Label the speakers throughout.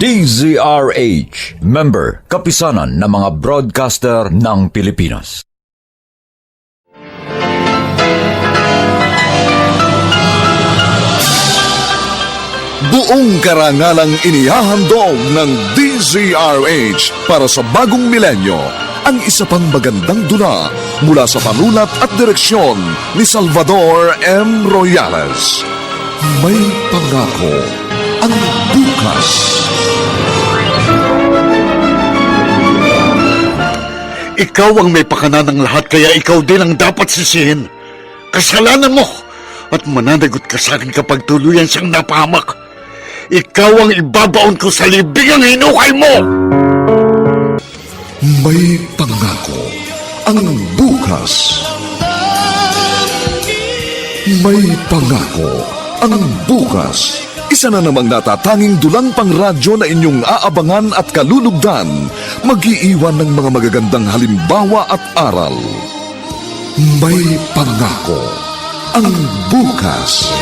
Speaker 1: DZRH, member, kapisanan ng mga broadcaster ng Pilipinas.
Speaker 2: Buong karangalang inihahandog ng DZRH para sa bagong milenyo ang isa pang magandang dula mula sa panulat at direksyon ni Salvador M. Royales. May pangako ang bukas.
Speaker 3: Ikaw ang may pakana ng lahat, kaya ikaw din ang dapat sisihin. Kasalanan mo at mananagot ka sa akin kapag tuluyan siyang napahamak. Ikaw ang ibabaon ko sa libingang hinukay mo!
Speaker 2: May pangako ang bukas. May pangako ang bukas. Isa na namang natatanging dulang pangradyo na inyong aabangan at kalulugdan, mag-iiwan ng mga magagandang halimbawa at aral. May pangako ang bukas.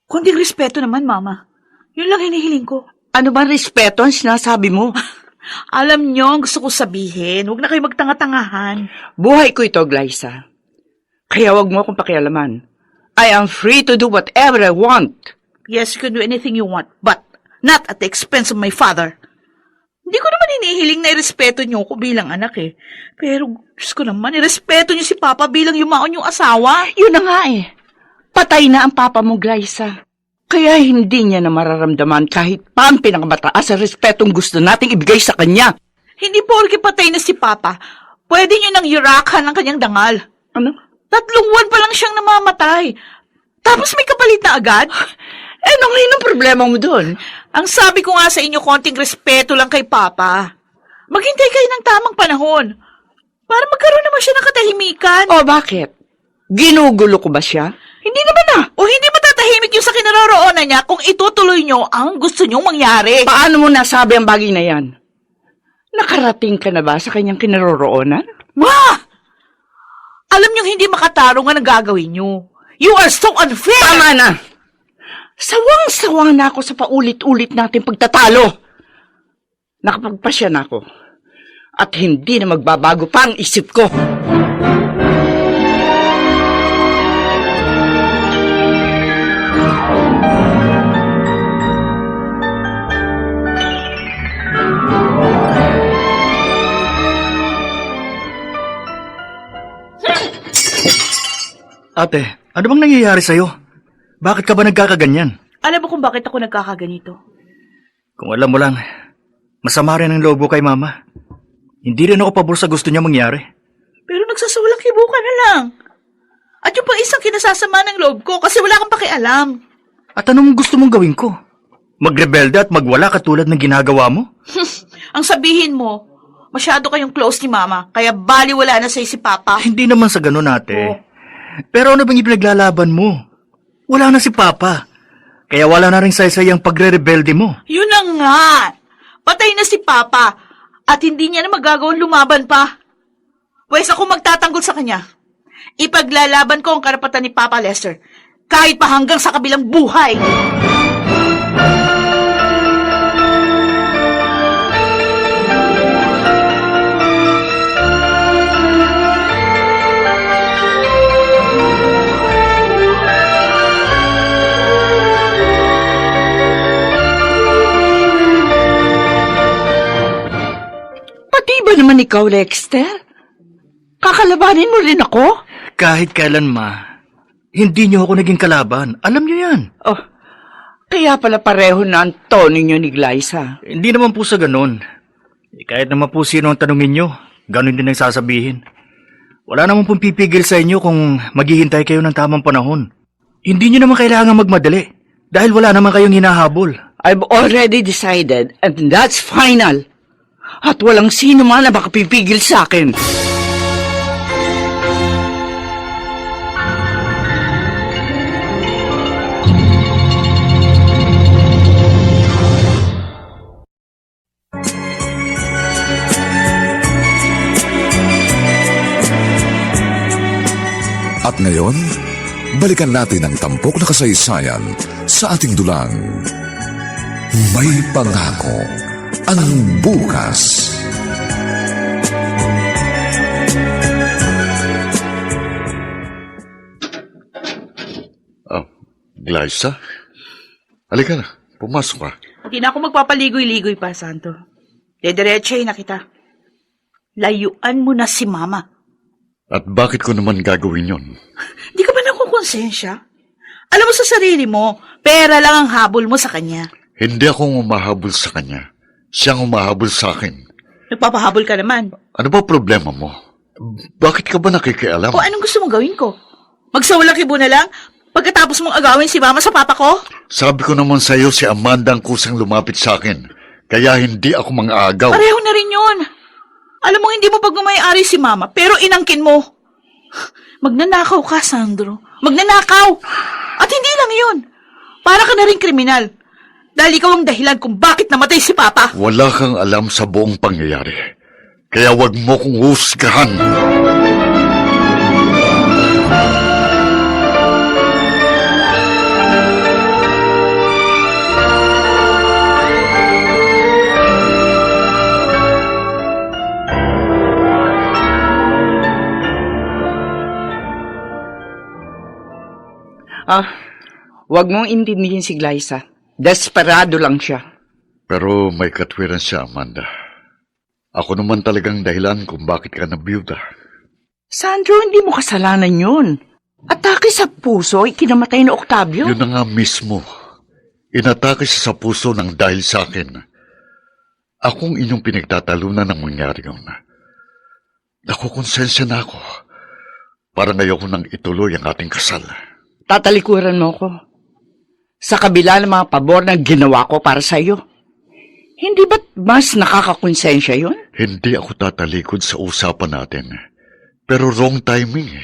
Speaker 4: Konting respeto naman, Mama. Yun lang hinihiling ko.
Speaker 5: Ano ba respeto ang sinasabi mo?
Speaker 4: Alam niyo ang gusto ko sabihin. Huwag na kayo magtanga-tangahan.
Speaker 5: Buhay ko ito, Glyza. Kaya wag mo akong pakialaman. I am free to do whatever I want.
Speaker 4: Yes, you can do anything you want, but not at the expense of my father. Hindi ko naman hinihiling na irespeto niyo ko bilang anak eh. Pero, Diyos ko naman, irespeto niyo si Papa bilang yumaon yung asawa.
Speaker 5: Yun na nga eh. Patay na ang papa mo, Glyza. Kaya hindi niya na mararamdaman kahit pa ang pinakamataas sa respetong gusto nating ibigay sa kanya.
Speaker 4: Hindi porke patay na si Papa, pwede niyo nang yurakan ang kanyang dangal.
Speaker 5: Ano?
Speaker 4: 3 buwan pa lang siyang namamatay. Tapos may kapalit na agad?
Speaker 5: Ano ngayon ang problema mo doon?
Speaker 4: Ang sabi ko nga sa inyo, konting respeto lang kay Papa. Maghintay kayo ng tamang panahon para magkaroon naman siya ng katahimikan.
Speaker 5: O bakit? Ginugulo ko ba siya?
Speaker 4: Hindi naman na. O hindi matatahimik yung sa kinaroroonan niya kung itutuloy niyo ang gusto niyong mangyari.
Speaker 5: Paano mo nasabi ang bagay na yan? Nakarating ka na ba sa kanyang kinaroroonan?
Speaker 4: Ma! Alam niyong hindi makatarong ang gagawin niyo. You are so unfair!
Speaker 5: Tama na! Sawang-sawa na ako sa paulit-ulit nating pagtatalo. Nakapagpasya na ako. At hindi na magbabago pa ang isip ko.
Speaker 6: Ate, ano bang nangyayari sa'yo? Bakit ka ba nagkakaganyan?
Speaker 4: Alam mo kung bakit ako nagkakaganito?
Speaker 6: Kung alam mo lang, masama rin ang loob ko kay Mama. Hindi rin ako pabor sa gusto niya mangyari.
Speaker 4: Pero nagsasawalang kibuka na lang. At yung pa isang kinasasama ng loob ko kasi wala kang pakialam.
Speaker 6: At ano mong gusto mong gawin ko? Magrebelde at magwala katulad ng ginagawa mo?
Speaker 4: Ang sabihin mo, masyado kayong close ni Mama, kaya baliwala na sa'yo si Papa.
Speaker 6: Hindi naman sa ganun, ate.
Speaker 4: Oh.
Speaker 6: Pero ano bang ipinaglalaban mo? Wala na si Papa. Kaya wala na rin saysay ang pagre-rebelde mo.
Speaker 4: Yun na nga. Patay na si Papa at hindi niya na magagawang lumaban pa. Pwes ako magtatanggol sa kanya. Ipaglalaban ko ang karapatan ni Papa Lester kahit pa hanggang sa kabilang buhay.
Speaker 5: Di ba naman ikaw, Lexter? Kakalabanin mo rin ako?
Speaker 6: Kahit kailan, Ma. Hindi niyo ako naging kalaban. Alam niyo yan.
Speaker 5: Oh, kaya pala pareho na ang tono niyo ni Glyza.
Speaker 6: Hindi naman po sa ganun. Kahit naman po sino ang tanungin niyo, ganun din ang sasabihin. Wala naman pong pipigil sa inyo kung maghihintay kayo ng tamang panahon. Hindi niyo naman kailangan magmadali dahil wala naman kayong hinahabol.
Speaker 5: I've already decided and that's final. At walang sino man na makapipigil sa akin.
Speaker 2: ngayon, balikan natin ang tampok na kasaysayan sa ating dulang. May pangako ang bukas.
Speaker 3: Glyza? Halika na, pumasok ka.
Speaker 4: Hindi na ako magpapaligoy-ligoy pa, Santo. Dediretsahin na kita. Layuan mo na si Mama.
Speaker 3: At bakit ko naman gagawin yon?
Speaker 4: Di ka ba nakukonsensya? Alam mo sa sarili mo, pera lang ang habol mo sa kanya.
Speaker 3: Hindi akong umahabol sa kanya. Siyang umahabol sa akin.
Speaker 4: Nagpapahabol ka naman.
Speaker 3: Ano ba problema mo? Bakit ka ba nakikialam?
Speaker 4: O anong gusto mong gawin ko? Magsawalakibo na lang pagkatapos mong agawin si Mama sa papa ko?
Speaker 3: Sabi ko naman sa iyo si Amanda ang kusang lumapit sa akin. Kaya hindi ako mang-aagaw.
Speaker 4: Pareho na rin yun. Alam mo, hindi mo pagmamayari si Mama, pero inangkin mo. Magnanakaw ka, Sandro. Magnanakaw! At hindi lang yun. Para ka na rin kriminal. Dahil ikaw ang dahilan kung bakit namatay si Papa.
Speaker 3: Wala kang alam sa buong pangyayari. Kaya wag mo kong husgahan.
Speaker 5: Huwag mong intindihin si Glyza. Desperado lang siya.
Speaker 3: Pero may katwiran siya, Amanda. Ako naman talagang dahilan kung bakit ka nabiyuda.
Speaker 5: Sandro, hindi mo kasalanan yun. Atake sa puso, ikinamatay ni Octavio.
Speaker 3: Yun na nga mismo. Inatake siya sa puso ng dahil sa akin. Akong inyong pinagtatalunan ng mangyari yun. Nakukonsensya na ako. Para ngayon ko nang ituloy ang ating kasal.
Speaker 5: Tatalikuran mo ko. Sa kabila ng mga pabor na ginawa ko para sa iyo. Hindi ba't mas nakakakonsensya yun?
Speaker 3: Hindi ako tatalikod sa usapan natin. Pero wrong timing.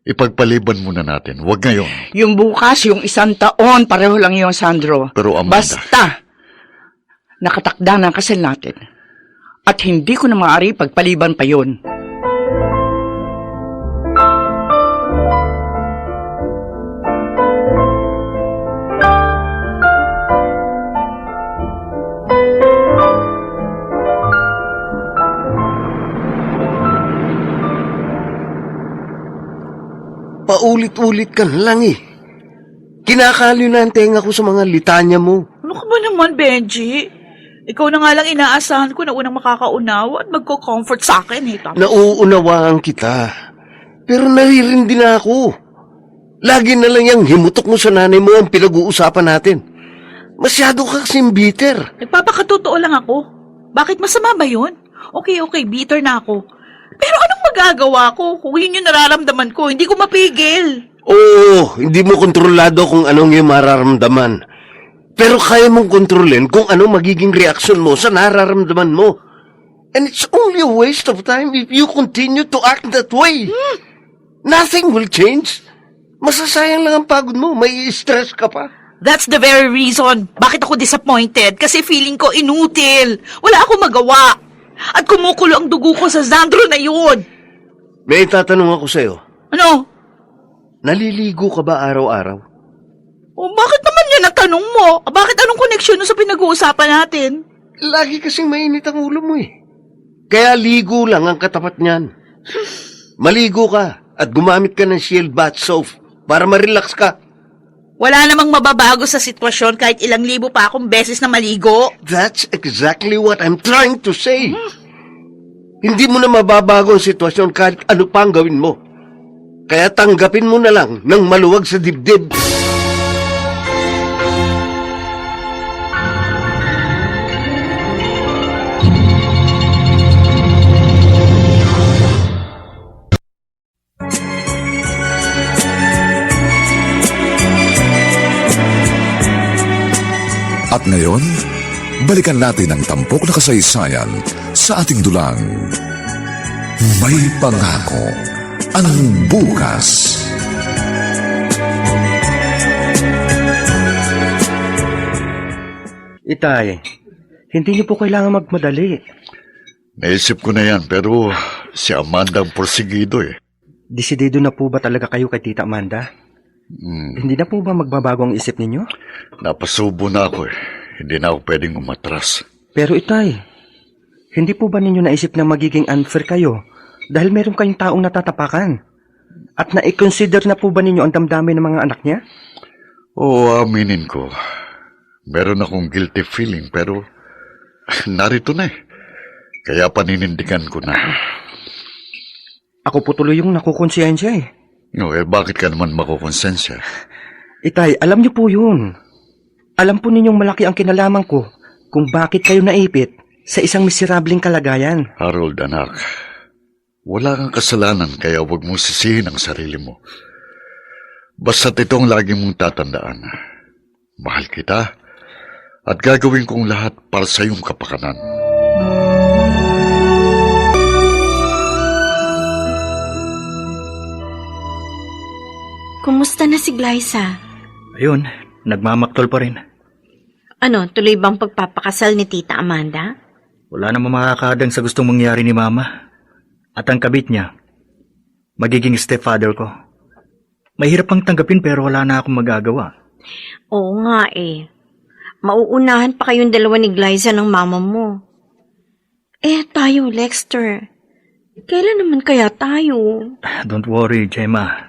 Speaker 3: Ipagpaliban muna natin. Huwag ngayon.
Speaker 5: Yung bukas, yung 1 taon, pareho lang yun, Sandro.
Speaker 3: Pero Amanda...
Speaker 5: Basta, nakatakda na ang kasal natin. At hindi ko na maaari pagpaliban pa yun.
Speaker 7: Paulit-ulit ka na lang eh. Kinakaliw na ang tenga ko sa mga litanya mo.
Speaker 4: Ano ka ba naman, Benji? Ikaw na nga lang inaasahan ko na unang makakaunawa at magko-comfort sa akin eh.
Speaker 7: Nauunawaan kita. Pero naririndi na ako. Lagi na lang yung himutok mo sa nanay mo ang pinag-uusapan natin. Masyado ka kasing bitter.
Speaker 4: Nagpapakatotoo lang ako. Bakit masama ba yun? Okay, bitter na ako. Pero anong magagawa ko kung yun yung nararamdaman ko? Hindi ko mapigil.
Speaker 7: Oo, hindi mo kontrolado kung anong iyong mararamdaman. Pero kaya mong kontrolin kung anong magiging reaksyon mo sa nararamdaman mo. And it's only a waste of time if you continue to act that way. Nothing will change. Masasayang lang ang pagod mo. May stress ka pa.
Speaker 4: That's the very reason bakit ako disappointed. Kasi feeling ko inutil. Wala akong magawa. At kumukulo ang dugo ko sa Sandro na yun.
Speaker 7: May tatanong ako sa'yo.
Speaker 4: Ano?
Speaker 7: Naliligo ka ba araw-araw?
Speaker 4: O bakit naman yan ang tanong mo? Bakit anong koneksyon sa pinag-uusapan natin?
Speaker 7: Lagi kasing mainit ang ulo mo eh. Kaya ligo lang ang katapat niyan. Maligo ka at gumamit ka ng Shield Bath Soap para ma-relax ka.
Speaker 4: Wala namang mababago sa sitwasyon kahit ilang libo pa akong beses na maligo.
Speaker 7: That's exactly what I'm trying to say. Hindi mo na mababago ang sitwasyon kahit ano pa ang gawin mo. Kaya tanggapin mo na lang ng maluwag sa dibdib.
Speaker 2: At ngayon, balikan natin ang tampok na kasaysayan sa ating dulang. May pangako ang bukas.
Speaker 7: Itay, hindi niyo po kailangan magmadali.
Speaker 3: Naisip ko na yan, pero si Amanda ang porsigido eh.
Speaker 8: Desidido na po ba talaga kayo kay Tita Amanda? Hindi na po ba magbabago ang isip ninyo?
Speaker 3: Napasubo na ako eh. Hindi na ako pwedeng umatras.
Speaker 8: Pero itay, hindi po ba ninyo naisip na magiging unfair kayo dahil meron kayong taong natatapakan? At na-consider na po ba ninyo ang damdamin ng mga anak niya?
Speaker 3: Oo, aminin ko. Meron akong guilty feeling pero narito na eh. Kaya paninindigan ko na.
Speaker 8: Ako po tuloy yung nakukonsensya eh.
Speaker 3: No, bakit ka naman makukonsensya?
Speaker 8: Itay, alam niyo po yun. Alam po ninyong malaki ang kinalaman ko kung bakit kayo naipit sa isang miserableng kalagayan.
Speaker 3: Harold, anak. Wala kang kasalanan kaya huwag mong sisihin ang sarili mo. Basta't itong lagi mong tatandaan. Mahal kita at gagawin kong lahat para sa iyong kapakanan.
Speaker 9: Kumusta na si Glyza?
Speaker 6: Ayun, nagmamaktol pa rin.
Speaker 9: Ano, tuloy bang pagpapakasal ni Tita Amanda?
Speaker 6: Wala namang makakadang sa gustong mangyari ni Mama. At ang kabit niya, magiging stepfather ko. Mahirap pang tanggapin pero wala na akong magagawa.
Speaker 9: Oo nga eh. Mauunahan pa kayong dalawa ni Glyza ng mama mo. Eh, tayo, Lexter. Kailan naman kaya tayo?
Speaker 6: Don't worry, Gemma.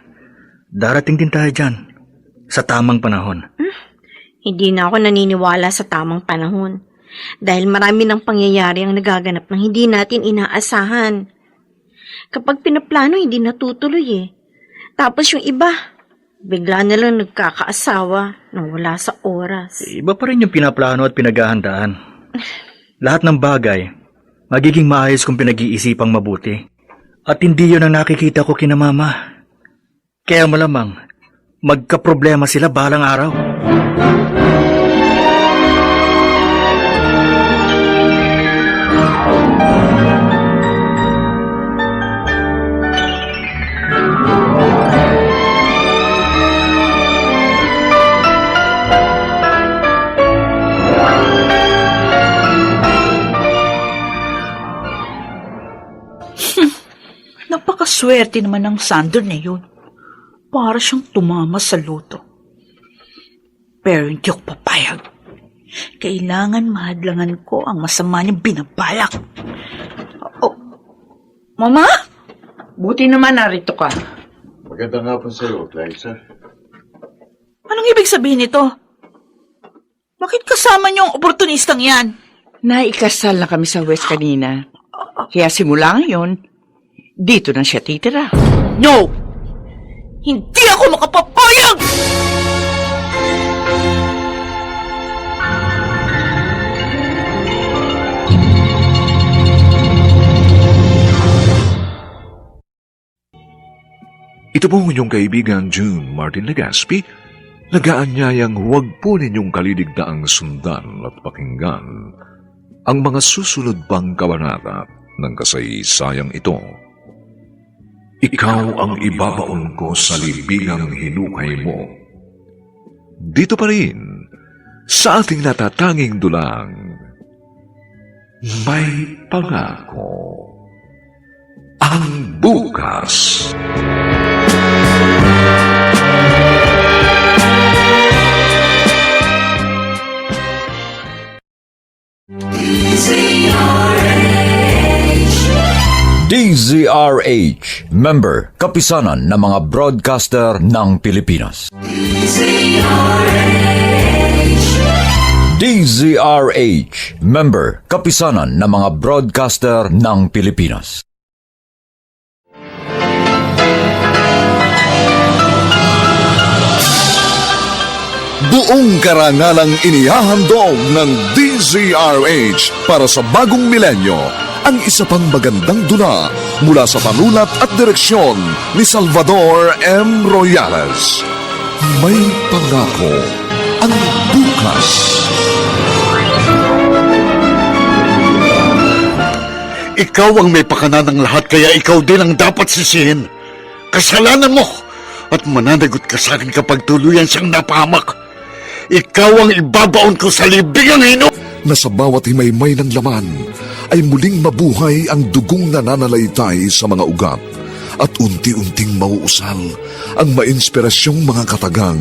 Speaker 6: Darating din tayo dyan. Sa tamang panahon.
Speaker 9: Hindi na ako naniniwala sa tamang panahon. Dahil marami ng pangyayari ang nagaganap ng hindi natin inaasahan. Kapag pinaplano, hindi natutuloy eh. Tapos yung iba, bigla na lang nagkakaasawa nang wala sa oras.
Speaker 6: Iba pa rin yung pinaplano at pinaghahandaan. Lahat ng bagay, magiging maayos kung pinag-iisipang mabuti. At hindi yun ang nakikita ko kina Mama. Kaya malamang, magkaproblema sila balang araw.
Speaker 4: Napakaswerte naman ng Sander na yun. Para siyang tumama sa luto. Pero hindi ako papayag. Kailangan mahadlangan ko ang masama niyang binabalak. Oh, Mama?
Speaker 5: Buti naman narito ka.
Speaker 3: Magandang hapon sa iyo, Glyza.
Speaker 4: Anong ibig sabihin nito? Bakit kasama niyo ang oportunistang yan?
Speaker 5: Naikasal na kami sa West kanina. Kaya simula ngayon, dito na siya titira.
Speaker 4: No! Hindi ako makapapayag!
Speaker 2: Ito po ang inyong kaibigan June Martin Legaspi, nagaanyayang huwag po ninyong kaliligdaang sundan at pakinggan ang mga susunod pang kabanata ng kasaysayang ito. Ikaw ang ibabaon ko sa libingang hinukay mo. Dito pa rin, sa ating natatanging dulang, may pangako ang bukas.
Speaker 1: DZRH, member, kapisanan ng mga broadcaster ng Pilipinas. DZRH, member, kapisanan ng mga broadcaster ng Pilipinas.
Speaker 2: Buong karangalang inihahandog ng DZRH para sa bagong milenyo ang isa pang magandang dula mula sa panulat at direksyon ni Salvador M. Royales. May pangako ang bukas.
Speaker 3: Ikaw ang may pakana ng lahat kaya ikaw din ang dapat sisihin. Kasalanan mo at mananagot ka sa akin kapag tuluyan siyang napahamak. Ikaw ang ibabaon ko sa libingang hino.
Speaker 2: Na sa bawat himaymay ng laman ay muling mabuhay ang dugong nananalaytay sa mga ugat at unti-unting mauusal ang mainspirasyong mga katagang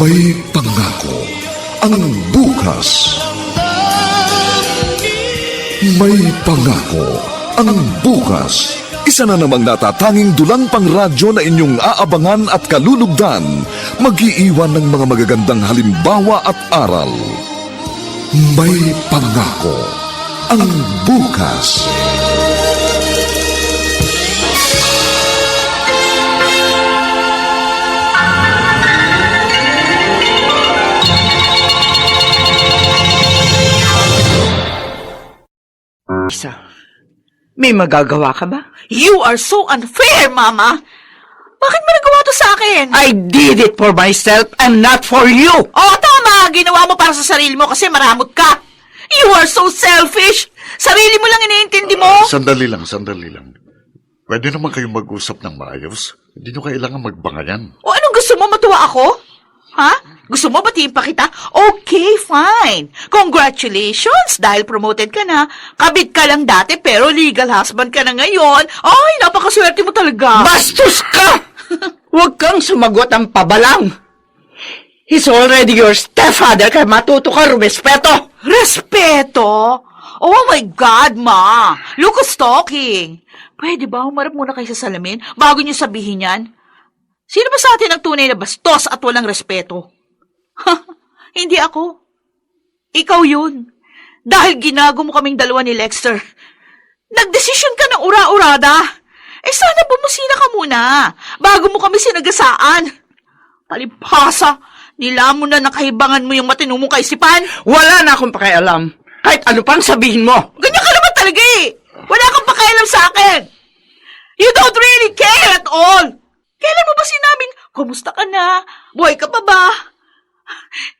Speaker 2: may pangako ang bukas. May pangako ang bukas. Isa na namang natatanging dulang pangradyo na inyong aabangan at kalulugdan, mag-iiwan ng mga magagandang halimbawa at aral. May pangako ang bukas.
Speaker 5: Isa, may magagawa ka ba?
Speaker 4: You are so unfair, Mama! Bakit mo nagawa to sa akin?
Speaker 5: I did it for myself and not for you!
Speaker 4: Oo, tama! Ginawa mo para sa sarili mo kasi maramot ka! You are so selfish! Sarili mo lang iniintindi mo!
Speaker 3: Sandali lang. Pwede naman kayong mag-usap ng maayos. Hindi nyo kailangan magbangayan.
Speaker 4: O anong gusto mo? Matuwa ako? Ha? Gusto mo batiin pa kita? Okay, fine. Congratulations! Dahil promoted ka na. Kabit ka lang dati pero legal husband ka na ngayon. Ay, napakaswerte mo talaga.
Speaker 5: Bastos ka! Huwag kang sumagot ang pabalang. He's already your stepfather kaya matuto ka rumespeto.
Speaker 4: Respeto? Oh my God, Ma! Look who's talking. Pwede ba humarap muna kayo sa salamin bago niyo sabihin yan? Sino ba sa atin ang tunay na bastos at walang respeto? Hindi ako. Ikaw yun. Dahil ginago mo kaming dalawa ni Lexter. Nagdesisyon ka ng ura-urada. Sana bumusina ka muna bago mo kami sinagasaan. Palibhasa, nilamon na nakahibangan mo yung matino mong kaisipan.
Speaker 5: Wala na akong pakialam. Kahit ano pang sabihin mo.
Speaker 4: Ganyan ka naman talaga eh. Wala kang pakialam sa akin. You don't really care at all. Kailan mo ba sinabing, kumusta ka na? Buhay ka pa ba?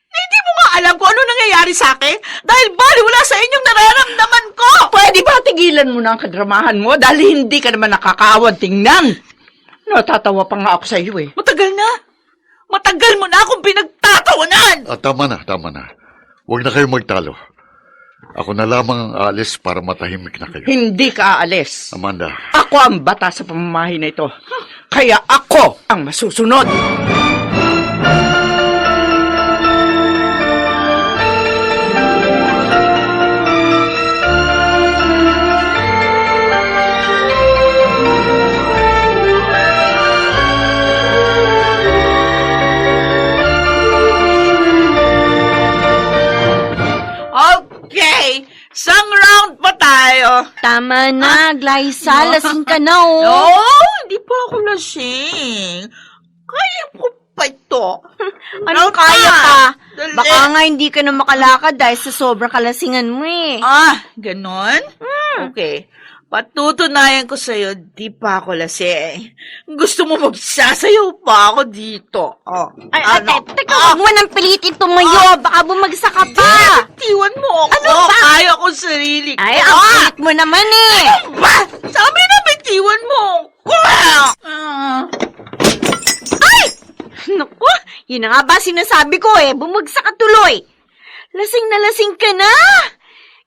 Speaker 4: Hindi mo nga alam kung ano nangyayari sa akin dahil baliwala sa inyong nararamdaman ko.
Speaker 5: Pwede ba tigilan mo na ang kadramahan mo dahil hindi ka naman nakakaawad tingnan? Natatawa pa nga ako sa iyo eh.
Speaker 4: Matagal na. Matagal mo na akong pinagtatawanan.
Speaker 3: Tama na. Huwag na kayong magtalo. Ako na lamang ang aalis para matahimik na kayo.
Speaker 5: Hindi ka aalis.
Speaker 3: Amanda,
Speaker 5: Ako ang bata sa pamamahay na ito. Kaya ako ang masusunod.
Speaker 4: Okay, isang round pa tayo.
Speaker 9: Tama na, Glyza. Lasing ka na, oh.
Speaker 4: No, hindi pa ako lasing. Kaya ko pa ito.
Speaker 9: Anong
Speaker 4: Round
Speaker 9: kaya pa?
Speaker 4: Dali.
Speaker 9: Baka nga hindi ka na makalakad dahil sa sobrang kalasingan mo eh.
Speaker 4: Ganon? Okay. Patutunayan ko sa'yo, di pa ako lasing. Gusto mo magsasayaw pa ako dito.
Speaker 9: Ay, ate, teka, huwag mo nang pilitin tumayo. Baka bumagsak ka pa.
Speaker 4: Tiwan mo ako.
Speaker 9: Ano ba?
Speaker 4: Kaya ko sarili ko.
Speaker 9: Ay, ang kulit mo naman eh.
Speaker 4: Ba? Sabi na bitiwan mo.
Speaker 9: Ay! Naku, yun na nga ba sinasabi ko eh. Bumagsak ka tuloy. Lasing na lasing ka na.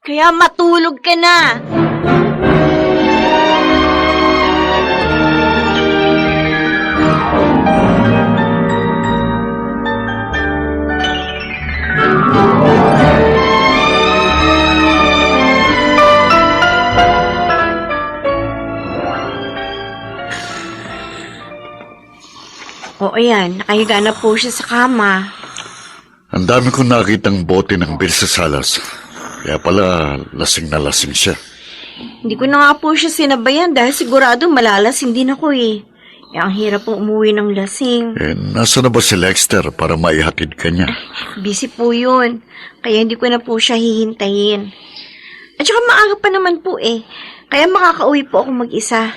Speaker 9: Kaya matulog ka na. O ayan, nakahiga na po siya sa kama.
Speaker 3: ang dami kong nakitang bote ng beer sa salas. Kaya pala, lasing na lasing siya.
Speaker 9: Hindi ko na nga po siya sinabayan dahil sigurado malalasing din ako eh. Ang hirap pong umuwi ng lasing.
Speaker 3: Nasa na ba si Lexter para maihatid ka niya?
Speaker 9: Busy po yun. Kaya hindi ko na po siya hihintayin. At saka maaga pa naman po eh. Kaya makakauwi po ako mag-isa.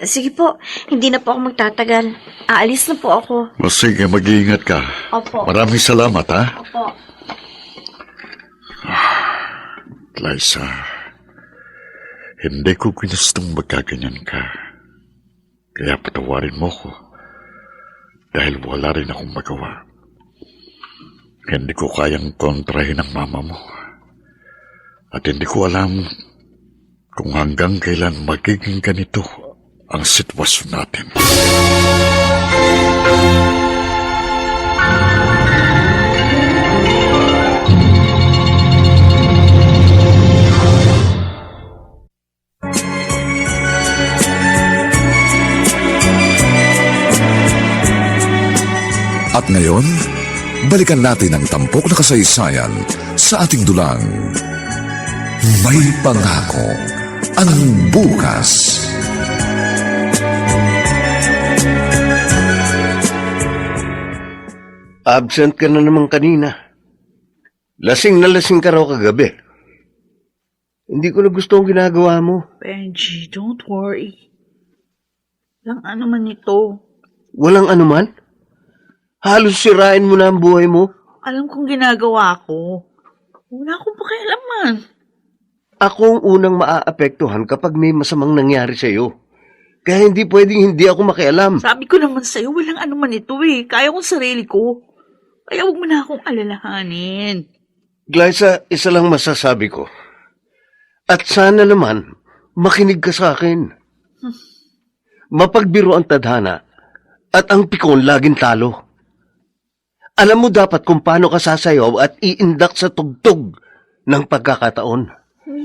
Speaker 9: Sige po, hindi na po ako magtatagal. Aalis na po ako.
Speaker 3: Sige, mag-iingat ka.
Speaker 9: Opo.
Speaker 3: Maraming salamat, ha?
Speaker 9: Opo.
Speaker 3: Liza, hindi ko ginustong magkaganyan ka. Kaya patawarin mo ko. Dahil wala rin akong magawa. Hindi ko kayang kontrahin ang mama mo. At hindi ko alam kung hanggang kailan magiging ganito ang sitwasyon natin.
Speaker 2: At ngayon, balikan natin ang tampok na kasaysayan sa ating dulang. May pangako ang bukas.
Speaker 7: Absent ka na naman kanina. Lasing na lasing ka raw kagabi. Hindi ko na gusto ang ginagawa mo.
Speaker 4: Benji, don't worry. Lang ano man ito.
Speaker 7: Walang anuman? Halos sirain mo na ang buhay mo.
Speaker 4: Alam kong ginagawa ko. Wala akong pakialaman.
Speaker 7: Ako ang unang maaapektuhan kapag may masamang nangyari sa'yo. Kaya hindi pwedeng hindi ako makialam.
Speaker 4: Sabi ko naman sa'yo, walang ano man ito eh. Kaya kong sarili ko. Kaya huwag mo na akong alalahanin.
Speaker 7: Glyza, isa lang masasabi ko. At sana naman, makinig ka sa akin. Mapagbiro ang tadhana at ang pikon laging talo. Alam mo dapat kung paano ka sasayaw at iindak sa tugtog ng pagkakataon.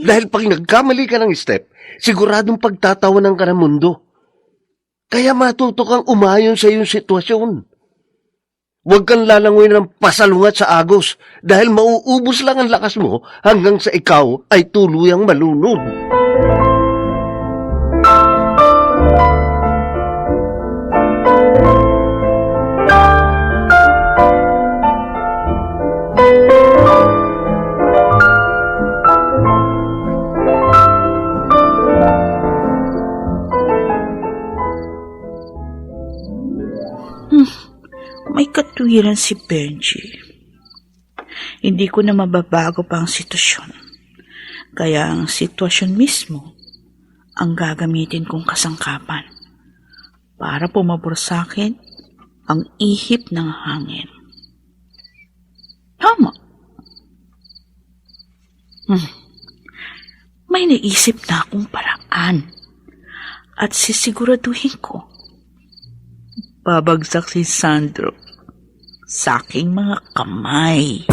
Speaker 7: Dahil pag nagkamali ka ng step, siguradong pagtatawanan ka ng mundo. Kaya matuto kang umayon sa iyong sitwasyon. Huwag kang lalangoy ng pasalungat sa agos dahil mauubos lang ang lakas mo hanggang sa ikaw ay tuluyang malunod.
Speaker 4: May katwiran si Benji. Hindi ko na mababago pa ang sitwasyon. Kaya ang sitwasyon mismo ang gagamitin kong kasangkapan para pumabor sa akin ang ihip ng hangin. Tama. May naisip na akong paraan at sisiguraduhin ko babagsak si Sandro sa aking mga kamay.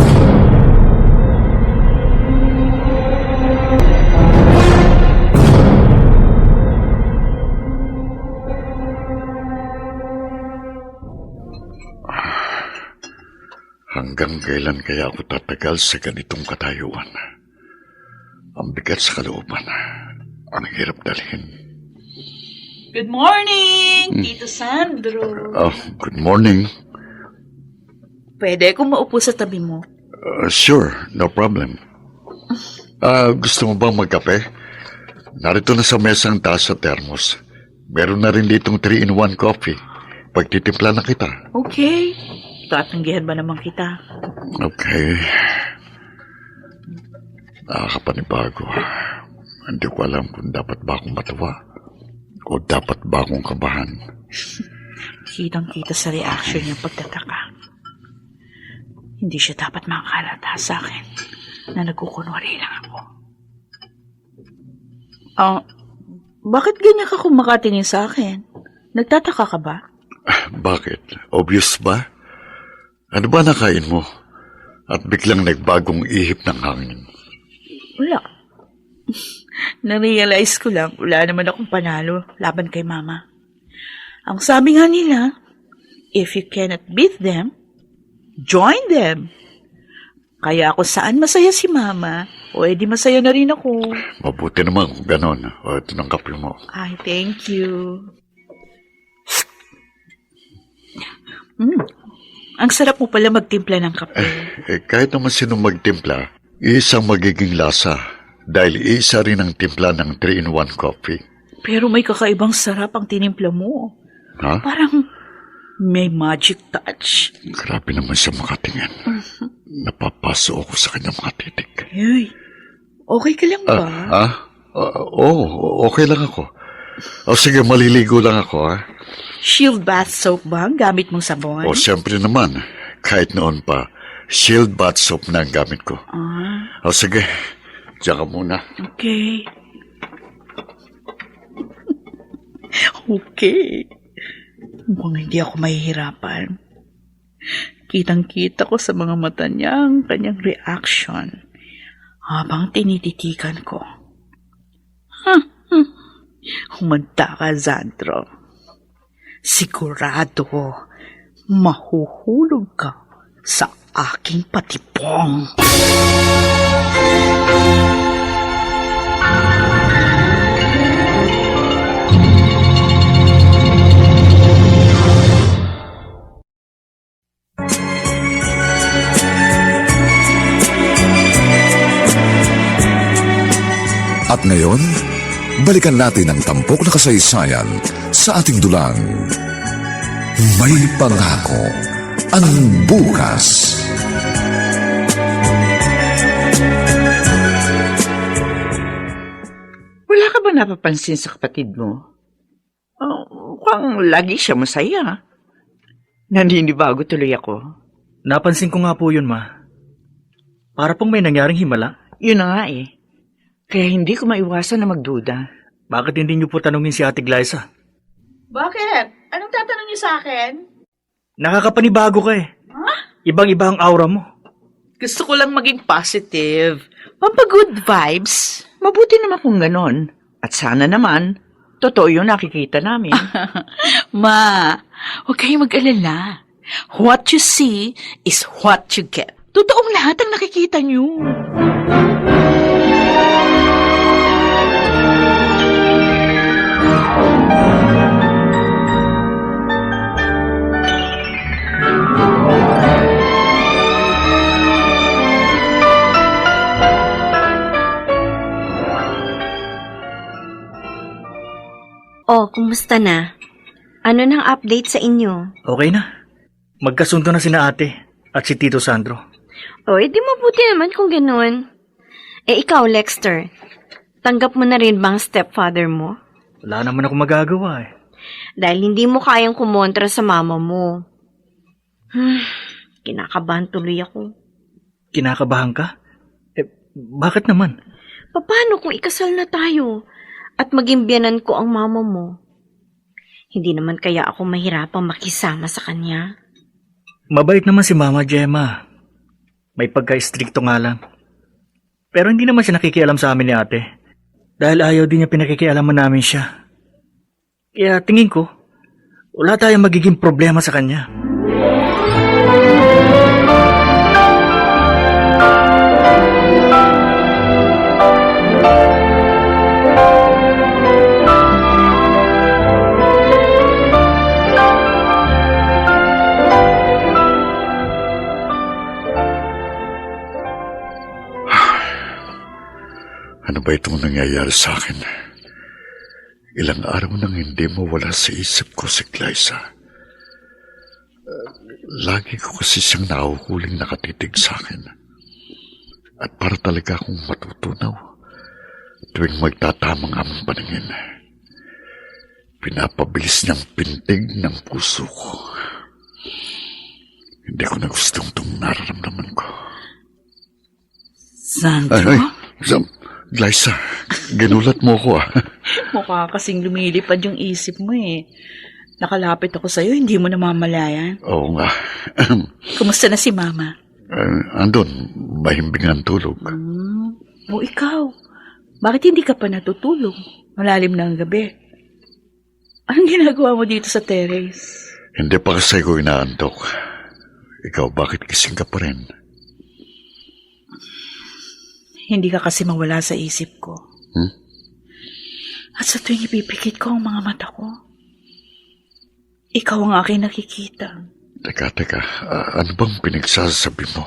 Speaker 3: Hanggang kailan kaya ako tatagal sa ganitong katayuan? Ang bigat sa kalooban. Ang hirap dalhin.
Speaker 4: Good morning, Tito Sandro.
Speaker 3: Good morning.
Speaker 4: Pwede akong maupo sa tabi mo?
Speaker 3: Sure, no problem. Gusto mo bang magkape? Narito na sa mesa ang taas sa thermos. Meron na rin ditong 3-in-1 coffee. Pagtitimpla na kita.
Speaker 4: Okay. Tatanggihan ba naman kita?
Speaker 3: Okay. Nakakapanibago. Hindi ko alam kung dapat ba akong matawa o dapat ba akong kabahan.
Speaker 4: Kitang-kita sa reaction niya pagtataka. Hindi siya dapat makakalata sa akin na nagkukunwari lang ako. Bakit ganyan ka kung makatingin sa akin? Nagtataka ka ba?
Speaker 3: Bakit? Obvious ba? Ano ba nakain mo? At biglang nagbagong ihip ng hangin.
Speaker 4: Wala. Na-realize ko lang, wala naman akong panalo laban kay Mama. Ang sabi nga nila, if you cannot beat them, join them. Kaya ako saan masaya si Mama, o edi masaya na rin ako.
Speaker 3: Mabuti naman kung ganon. O, ito ng kape mo.
Speaker 4: Ay, thank you. Ang sarap mo pala magtimpla ng kape.
Speaker 3: Kahit naman sino magtimpla, isang magiging lasa. Dahil isa rin ang timpla ng 3-in-1 coffee.
Speaker 4: Pero may kakaibang sarap ang tinimpla mo.
Speaker 3: Ha?
Speaker 4: Parang may magic touch.
Speaker 3: Grabe naman siya makatingin. Napapaso ako sa kanyang mga titik.
Speaker 4: Hey, okay ka lang ba?
Speaker 3: Oo, okay lang ako. Sige, maliligo lang ako, ha?
Speaker 4: Shield bath soap ba ang gamit mong sabon?
Speaker 3: Siyempre naman. Kahit noon pa, Shield bath soap na ang gamit ko. Sige, diyan ka muna.
Speaker 4: Okay. Okay. Mukhang hindi ako mahihirapan. Kitang-kita ko sa mga mata niya ang kanyang reaction habang tinititikan ko. Humanda ka, Sandro. Sigurado mahuhulog ka sa aking patibong.
Speaker 2: At ngayon, balikan natin ang tampok na kasaysayan sa ating dulang. May pangako ang bukas.
Speaker 5: Wala ka ba napapansin sa kapatid mo? Mukhang lagi siya masaya. Naninibago tuloy ako.
Speaker 6: Napansin ko nga po yun, Ma. Para pong may nangyaring himala.
Speaker 5: Yun na nga eh. Kaya hindi ko maiwasan na magduda.
Speaker 6: Bakit hindi niyo po tanungin si Ate Glyza?
Speaker 4: Bakit? Anong tatanong niyo sa akin?
Speaker 6: Nakakapanibago ka eh. Ibang-iba ang aura mo.
Speaker 4: Gusto ko lang maging positive. Pampagood vibes.
Speaker 5: Mabuti naman kung ganon. At sana naman, totoo yung nakikita namin.
Speaker 4: Ma, huwag kayong mag-alala. What you see is what you get. Totoong lahat ang nakikita niyo.
Speaker 9: Oh, kumusta na? Ano nang update sa inyo?
Speaker 6: Okay na. Magkasundo na sina ate at si Tito Sandro.
Speaker 9: Oh, edi mabuti naman kung gano'n. Ikaw, Lexter, tanggap mo na rin ba ang stepfather mo?
Speaker 6: Wala naman ako magagawa eh.
Speaker 9: Dahil hindi mo kayang kumontra sa mama mo. Kinakabahan tuloy ako.
Speaker 6: Kinakabahan ka? Bakit naman?
Speaker 9: Paano kung ikasal na tayo at maging biyanan ko ang mama mo? Hindi naman kaya ako mahirapang makisama sa kanya.
Speaker 6: Mabait naman si Mama Gemma. May pagka-stricto nga lang. Pero hindi naman siya nakikialam sa amin ni ate. Dahil ayaw din niya pinakikialaman namin siya. Kaya tingin ko, wala tayong magiging problema sa kanya.
Speaker 3: Ano ba itong nangyayari sa akin? Ilang araw nang hindi mawala sa isip ko si Glyza. Lagi ko kasi siyang nahuhuling nakatitig sa akin. At para talaga akong matutunaw tuwing magtatamang aming paningin. Pinapabilis niyang pintig ng puso ko. Hindi ko na gustong itong nararamdaman ko.
Speaker 4: Sandro?
Speaker 3: Glyza, ginulat mo ko ah.
Speaker 4: Mukha kasing lumilipad yung isip mo eh. Nakalapit ako sa'yo, hindi mo namamalayan.
Speaker 3: Oo nga.
Speaker 4: Kumusta na si Mama?
Speaker 3: Andun, mahimbing ang tulog.
Speaker 4: O ikaw, bakit hindi ka pa natutulog? Malalim na ang gabi. Anong ginagawa mo dito sa terrace?
Speaker 3: Hindi pa kasi ko inaantok. Ikaw, bakit gising ka pa rin?
Speaker 4: Hindi ka kasi mawala sa isip ko. At sa tuwing ipipikit ko ang mga mata ko, ikaw ang aking nakikita.
Speaker 3: Teka, ano bang pinagsasabi mo?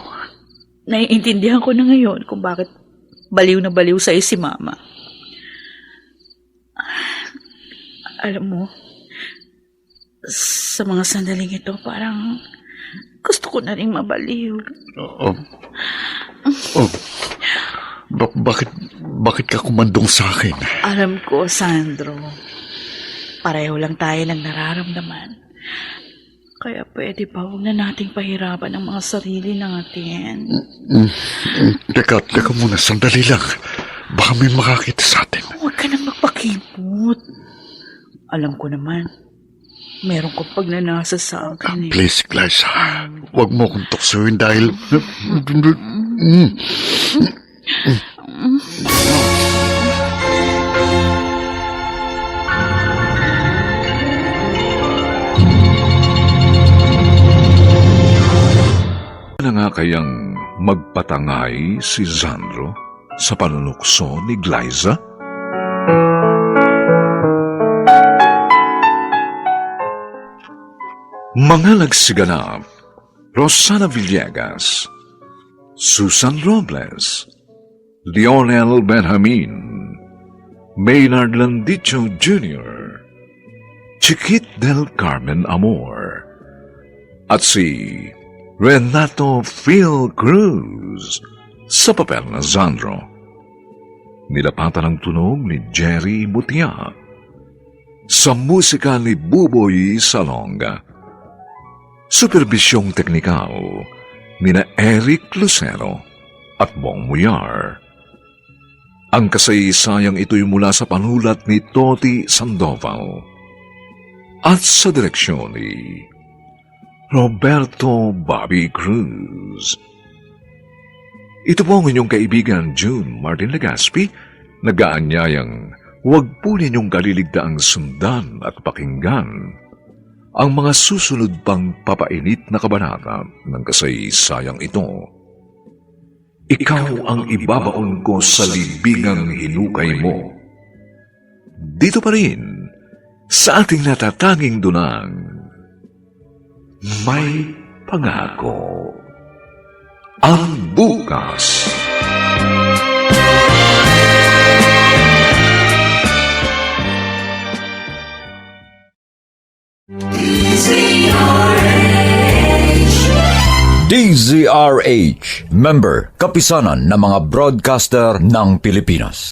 Speaker 4: Naiintindihan ko na ngayon kung bakit baliw na baliw sa'yo si Mama. Alam mo, sa mga sandaling ito, parang gusto ko na rin mabaliw.
Speaker 3: Bakit ka kumandong sa akin?
Speaker 4: Alam ko, Sandro, pareho lang tayo ng nararamdaman. Kaya pwede ba huwag na nating pahirapan ang mga sarili natin?
Speaker 3: Teka muna, sandali lang. Baka may makakita sa atin.
Speaker 4: Huwag ka nang magpakipot.
Speaker 5: Alam ko naman, meron kong pagnanasa sa akin eh.
Speaker 3: Please, Glyza, huwag mo kong tuksuin dahil...
Speaker 2: Na nga kayang magpatangay si Sandro sa panunukso ni Glyza? Mga nagsiganap: Rosana Villegas, Susan Robles, Lionel Benjamin, Maynard Landicho Jr., Chiquit del Carmen Amor, at si Renato Phil Cruz sa papel na Sandro. Nilapatan ang tunog ni Jerry Mutia. Sa musika ni Buboy Salonga. Superbisyong teknikal nina Eric Lucero at Bong Muyar. Ang kasaysayang ito'y mula sa panulat ni Toti Sandoval at sa direksyon ni Roberto Bobby Cruz. Ito po ang inyong kaibigan June Martin Legaspi, nag-aanyayang huwag po ninyong kaliligdaang sundan at pakinggan ang mga susunod pang papainit na kabanata ng kasaysayang ito. Ikaw ang ibabaon ko sa libingang hinukay mo. Dito pa rin, sa ating natatanging dunang, may pangako. Ang bukas.
Speaker 1: DZRH, member, kapisanan ng mga broadcaster ng Pilipinas.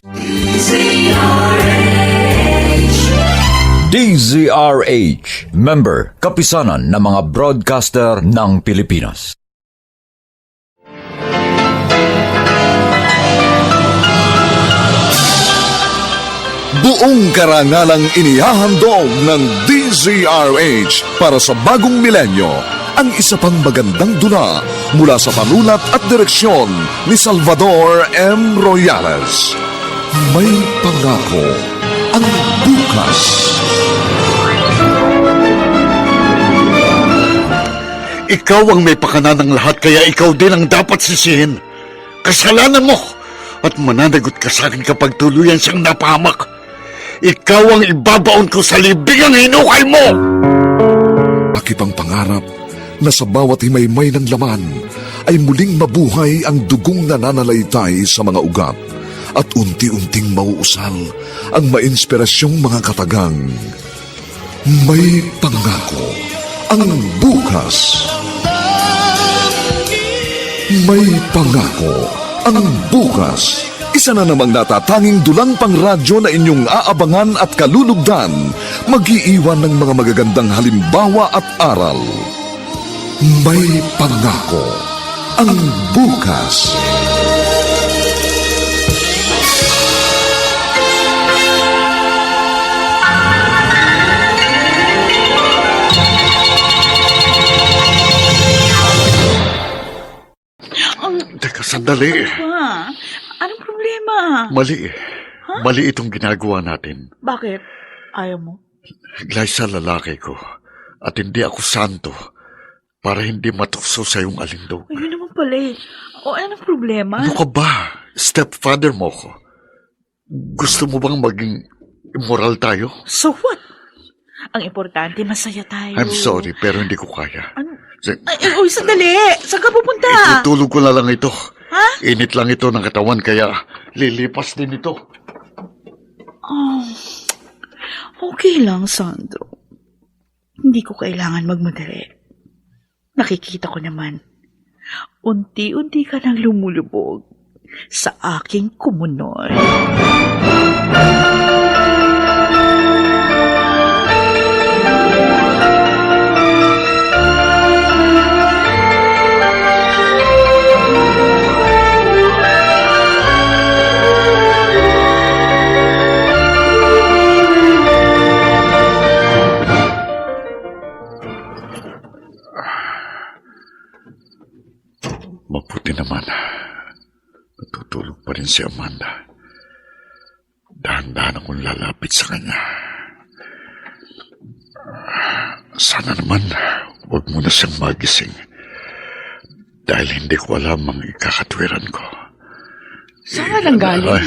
Speaker 1: DZRH, member, kapisanan ng mga broadcaster ng Pilipinas.
Speaker 2: Buong karangalang inihahandog ng DZRH para sa bagong milenyo ang isa pang magandang dula mula sa panulat at direksyon ni Salvador M. Royales. May pangako ang bukas.
Speaker 3: Ikaw ang may pakana ng lahat, kaya ikaw din ang dapat sisihin. Kasalanan mo at mananagot ka sa akin kapag tuluyan siyang napahamak. Ikaw ang ibabaon ko sa libingang hinukay mo!
Speaker 2: Akipang pangarap na sa bawat himaymay ng laman ay muling mabuhay ang dugong nananalaytay sa mga ugat at unti-unting mauusal ang mainspirasyong mga katagang. May pangako ang bukas. May pangako ang bukas. Isa na namang natatanging dulang pangradyo na inyong aabangan at kalulugdan, mag-iiwan ng mga magagandang halimbawa at aral. May pangako ang bukas.
Speaker 3: Teka, sandali.
Speaker 4: Pa, anong problema?
Speaker 3: Mali. Mali itong ginagawa natin.
Speaker 4: Bakit? Ayaw mo?
Speaker 3: Glyza, lalaki ko. At hindi ako santo para hindi matukso sa iyong alindog.
Speaker 4: Ayun naman pala eh. O anong problema?
Speaker 3: Ano ka ba? Stepfather mo ko. Gusto mo bang maging immoral tayo?
Speaker 4: So what? Ang importante, masaya tayo.
Speaker 3: I'm sorry, pero hindi ko kaya.
Speaker 4: Ano? Uy, sandali! Saan ka pupunta?
Speaker 3: Itutulog ko na lang ito.
Speaker 4: Ha?
Speaker 3: Init lang ito ng katawan, kaya lilipas din ito.
Speaker 4: Oh, okay lang, Sandro. Hindi ko kailangan magmadali. Nakikita ko naman. Unti-unti ka nang lumulubog sa aking kumunoy.
Speaker 3: Mabuti naman. Natutulog pa rin si Amanda. Dahan-dahan akong lalapit sa kanya. Sana naman, huwag mo na siyang magising. Dahil hindi ko alam ang ikakatwiran ko.
Speaker 5: Saan lang galing?
Speaker 3: Ay,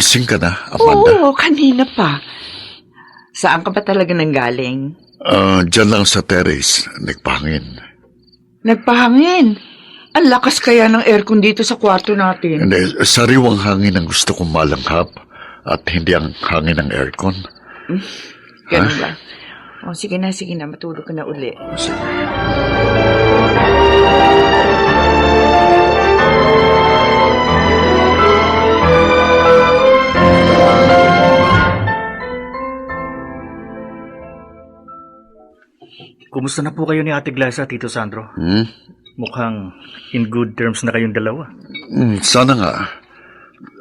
Speaker 3: gising ka na, Amanda?
Speaker 5: Oo, kanina pa. Saan ka ba talaga nanggaling?
Speaker 3: Diyan lang sa terrace, nagpahangin.
Speaker 5: Nagpahangin. Ang lakas kaya ng aircon dito sa kwarto natin.
Speaker 3: Hindi, sariwang hangin ang gusto kong malanghap at hindi ang hangin ng aircon.
Speaker 5: Ganun ba? O, sige na, matulog ka na uli.
Speaker 3: Sige.
Speaker 6: Kumusta na po kayo ni Ate Glaza, Tito Sandro? Mukhang in good terms na kayong dalawa.
Speaker 3: Sana nga.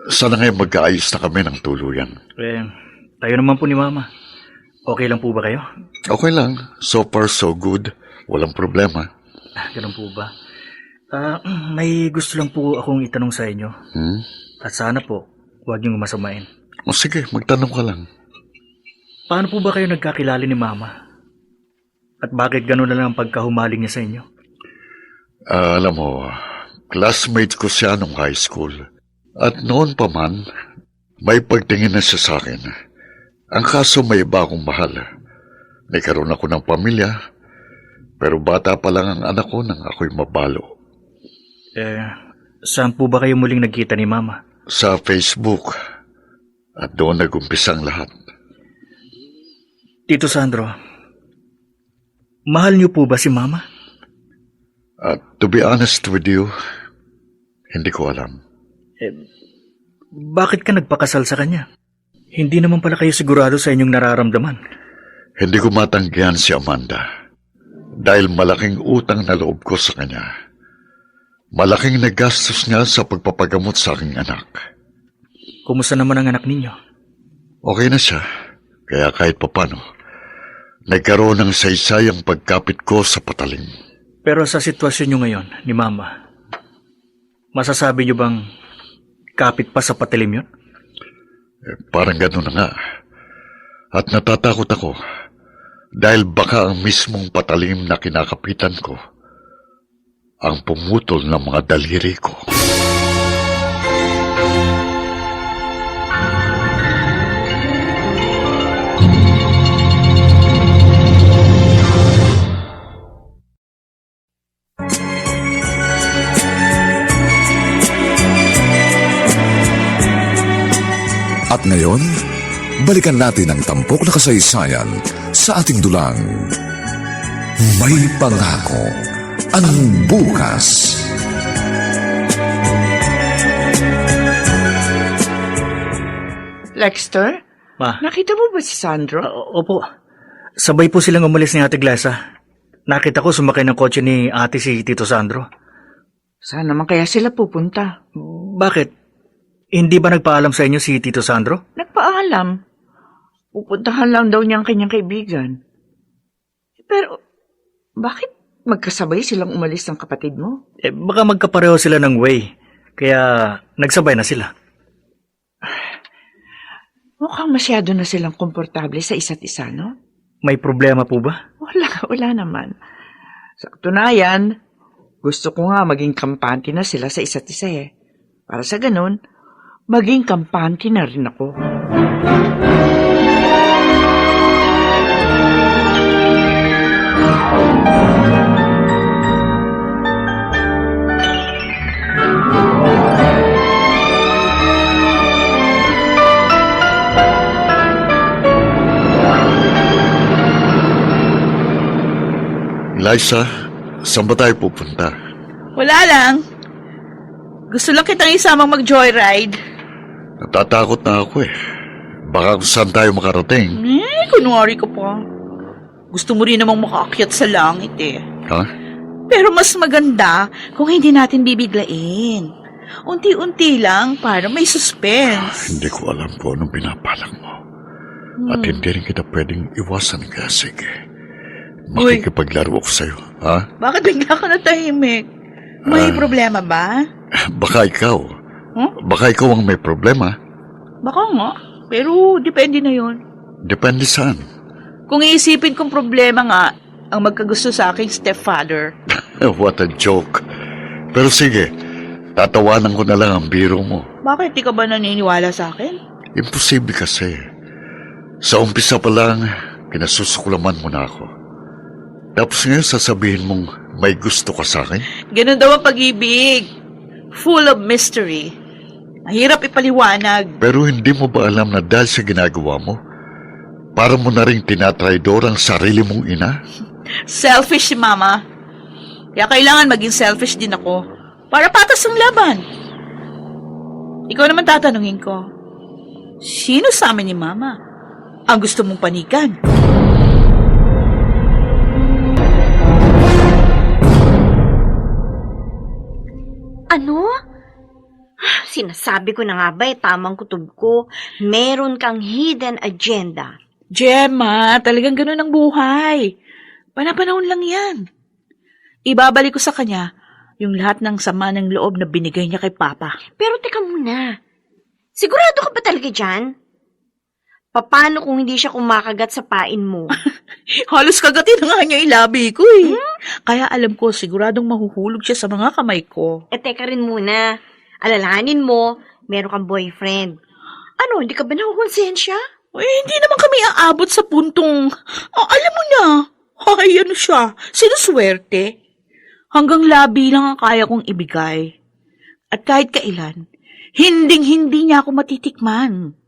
Speaker 3: Sana nga magkaayos na kami ng tuluyan.
Speaker 6: Tayo naman po ni Mama. Okay lang po ba kayo?
Speaker 3: Okay lang. So far, so good. Walang problema.
Speaker 6: Ganun po ba? May gusto lang po akong itanong sa inyo. At sana po, huwag niyong masamain.
Speaker 3: O sige, magtanong ka lang.
Speaker 6: Paano po ba kayo nagkakilala ni Mama? At bakit gano'n na lang ang pagkahumaling niya sa inyo?
Speaker 3: Alam mo, classmate ko siya nung high school. At noon pa man, may pagtingin na siya sa akin. Ang kaso may iba akong mahal. Nagkaroon ako ng pamilya, pero bata pa lang ang anak ko nang ako'y mabalo.
Speaker 6: Saan po ba kayo muling nagkita ni Mama?
Speaker 3: Sa Facebook. At doon nag-umpisa ang lahat.
Speaker 6: Tito Sandro, mahal niyo po ba si Mama?
Speaker 3: To be honest with you, hindi ko alam.
Speaker 6: Bakit ka nagpakasal sa kanya? Hindi naman pala kayo sigurado sa inyong nararamdaman.
Speaker 3: Hindi ko matanggihan si Amanda. Dahil malaking utang na loob ko sa kanya. Malaking nagastos niya sa pagpapagamot sa aking anak.
Speaker 6: Kumusta naman ang anak ninyo?
Speaker 3: Okay na siya. Kaya kahit papano, nagkaroon ng saysayang pagkapit ko sa patalim.
Speaker 6: Pero sa sitwasyon nyo ngayon, ni Mama, masasabi nyo bang kapit pa sa patalim yun?
Speaker 3: Parang gano'n na nga. At natatakot ako dahil baka ang mismong patalim na kinakapitan ko ang pumutol ng mga daliri ko.
Speaker 2: At ngayon, balikan natin ang tampok na kasaysayan sa ating dulang. May pangako ang bukas.
Speaker 5: Lexter,
Speaker 6: Ma?
Speaker 5: nakita mo ba si Sandro?
Speaker 6: Opo. Sabay po silang umalis ni Ate Glaza. Nakita ko sumakay ng kotse ni Ate si Tito Sandro.
Speaker 5: Saan naman kaya sila pupunta?
Speaker 6: Bakit? Hindi ba nagpaalam sa inyo si Tito Sandro?
Speaker 5: Nagpaalam. Pupuntahan lang daw niya ang kanyang kaibigan. Pero, bakit magkasabay silang umalis ng kapatid mo?
Speaker 6: Baka magkapareho sila ng way. Kaya nagsabay na sila.
Speaker 5: Mukhang masyado na silang komportable sa isa't isa, no?
Speaker 6: May problema po ba?
Speaker 5: Wala naman. Sa katunayan, gusto ko nga maging kampante na sila sa isa't isa eh. Para sa ganun, maging kampante na rin ako.
Speaker 3: Liza, saan ba tayo pupunta?
Speaker 4: Wala lang. Gusto lang kitang isamang mag-joyride.
Speaker 3: Natatakot na ako eh. Baka kung saan tayo makarating.
Speaker 4: Kunwari ka pa. Gusto mo rin namang makaakyat sa langit eh.
Speaker 3: Ha?
Speaker 4: Pero mas maganda kung hindi natin bibiglain. Unti-unti lang para may suspense.
Speaker 3: Hindi ko alam kung anong pinapalak mo. At hindi rin kita pwedeng iwasan kaya sige. Makikipaglaro ako sa'yo. Ha?
Speaker 4: Bakit bigla ka natahimik? May problema ba?
Speaker 3: Baka ikaw. Baka ikaw ang may problema.
Speaker 4: Baka nga. Pero depende na yon.
Speaker 3: Depende saan.
Speaker 4: Kung iisipin kong problema nga, ang magkagusto sa aking stepfather.
Speaker 3: What a joke. Pero sige, tatawanan ko na lang ang biro mo.
Speaker 4: Bakit di ka ba naniniwala sa akin?
Speaker 3: Imposible kasi. Sa umpisa pa lang, kinasusuklaman mo na ako. Tapos ngayon sasabihin mong may gusto ka sa akin?
Speaker 4: Ganun daw ang pag-ibig. Full of mystery. Mahirap ipaliwanag.
Speaker 3: Pero hindi mo ba alam na dahil sa ginagawa mo, para mo na rin tinatraidor ang sarili mong ina?
Speaker 4: Selfish si Mama. Kaya kailangan maging selfish din ako. Para patas ang laban. Ikaw naman tatanungin ko. Sino sa amin ni Mama ang gusto mong panikan?
Speaker 9: Ano? Sinasabi ko na nga ba, tamang kutob ko, meron kang hidden agenda.
Speaker 4: Gemma, talagang ganun ang buhay. Panapanahon lang yan. Ibabalik ko sa kanya yung lahat ng sama ng loob na binigay niya kay Papa.
Speaker 9: Pero teka muna, sigurado ka ba talaga dyan? Paano kung hindi siya kumakagat sa pain mo?
Speaker 4: Halos kagatin na nga niya ilabi ko eh. Kaya alam ko, siguradong mahuhulog siya sa mga kamay ko.
Speaker 9: Teka rin muna, alalahanin mo, meron kang boyfriend. Ano, hindi ka ba nakukonsensya?
Speaker 4: Hindi naman kami aabot sa puntong, alam mo na, ay ano siya, sinuswerte. Hanggang labi lang ang kaya kong ibigay. At kahit kailan, hinding-hindi niya ako matitikman.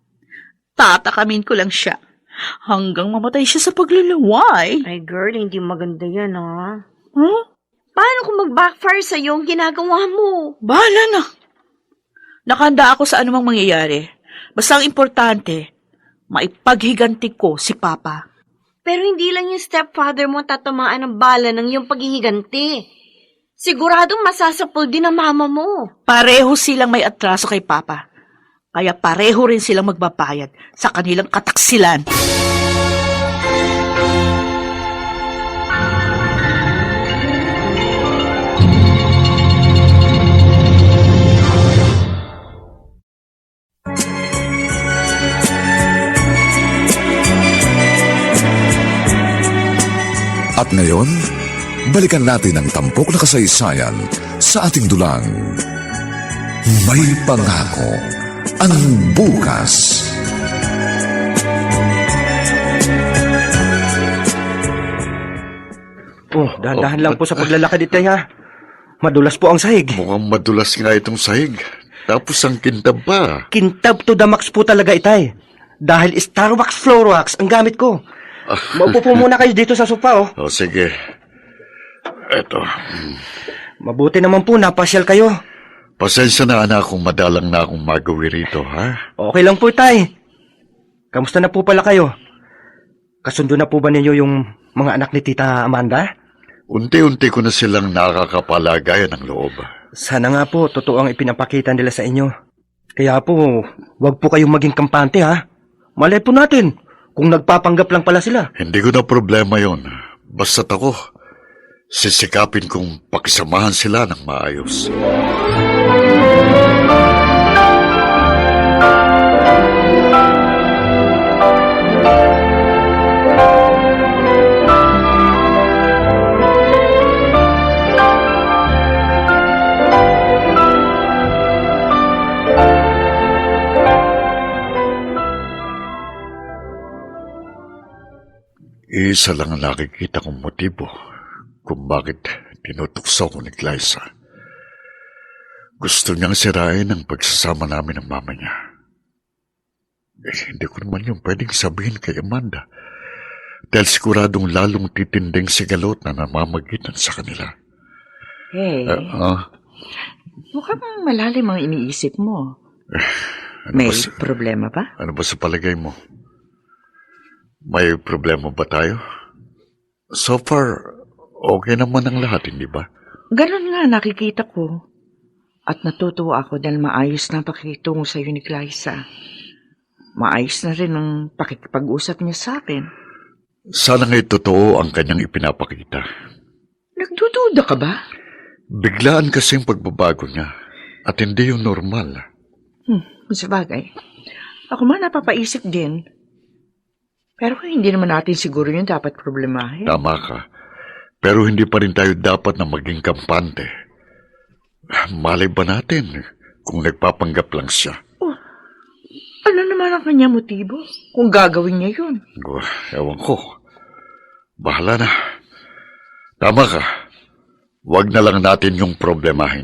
Speaker 4: Tatakamin ko lang siya hanggang mamatay siya sa paglalaway.
Speaker 9: Ay girl, hindi maganda yan ha.
Speaker 4: Huh?
Speaker 9: Paano kung mag-backfire sa'yo ang ginagawa mo?
Speaker 4: Bahala na. Nakahanda ako sa anumang mangyayari. Basta ang importante, maipaghiganti ko si Papa.
Speaker 9: Pero hindi lang yung stepfather mo tatamaan ng bala ng iyong paghihiganti. Siguradong masasapol din ang mama mo.
Speaker 4: Pareho silang may atraso kay Papa. Kaya pareho rin silang magbabayad sa kanilang kataksilan.
Speaker 2: At ngayon, balikan natin ang tampok na kasaysayan sa ating dulang. May pangako ang bukas.
Speaker 8: Dahan-dahan lang po sa paglalakad ito, ha? Madulas po ang sahig.
Speaker 3: Mukhang madulas nga itong sahig. Tapos ang kintab pa.
Speaker 8: Kintab to the max po talaga, itay. Dahil Starwax Floorwax ang gamit ko. Maupo po muna kayo dito sa sofa, oh.
Speaker 3: O sige. Eto.
Speaker 8: Mabuti naman po, napasyal kayo.
Speaker 3: Pasensya na anak kung madalang na akong magawi rito, ha?
Speaker 8: Okay lang po, tay. Kamusta na po pala kayo? Kasundo na po ba ninyo yung mga anak ni Tita Amanda?
Speaker 3: Unti-unti ko na silang nakakapalagayan ng loob.
Speaker 8: Sana nga po, totoo ang ipinapakita nila sa inyo. Kaya po, wag po kayong maging kampante, ha? Malay po natin kung nagpapanggap lang pala sila.
Speaker 3: Hindi ko na problema yon. Basta't ako, sisikapin kong pakisamahan sila ng maayos. Isa lang ang nakikita kong motibo kung bakit tinutukso ko ni Glyza. Gusto niyang sirain ang pagsasama namin ng mama niya. Hindi ko naman yung pwedeng sabihin kay Amanda dahil siguradong lalong titinding sigalot na namamagitan sa kanila.
Speaker 5: Hey, mukhang malalim ang iniisip mo. May problema ba?
Speaker 3: Ano ba sa palagay mo? May problema ba tayo? So far, okay naman ang lahat, hindi ba?
Speaker 5: Ganon nga nakikita ko. At natutuwa ako dahil maayos na pakikitungo sa iyo ni Glyza. Maayos na rin ang pakikipag-usap niya sa akin.
Speaker 3: Sana nga'y totoo ang kanyang ipinapakita.
Speaker 5: Nagdududa ka ba?
Speaker 3: Biglaan kasi ang pagbabago niya at hindi yung normal.
Speaker 5: Sa bagay. Ako man napapaisip din. Pero hindi naman natin siguro yun dapat problemahin.
Speaker 3: Tama ka. Pero hindi pa rin tayo dapat na maging kampante. Malay ba natin kung nagpapanggap lang siya?
Speaker 5: Ano naman ang kanya motibo kung gagawin niya yun?
Speaker 3: Ewan ko. Bahala na. Tama ka. Huwag na lang natin yung problemahin.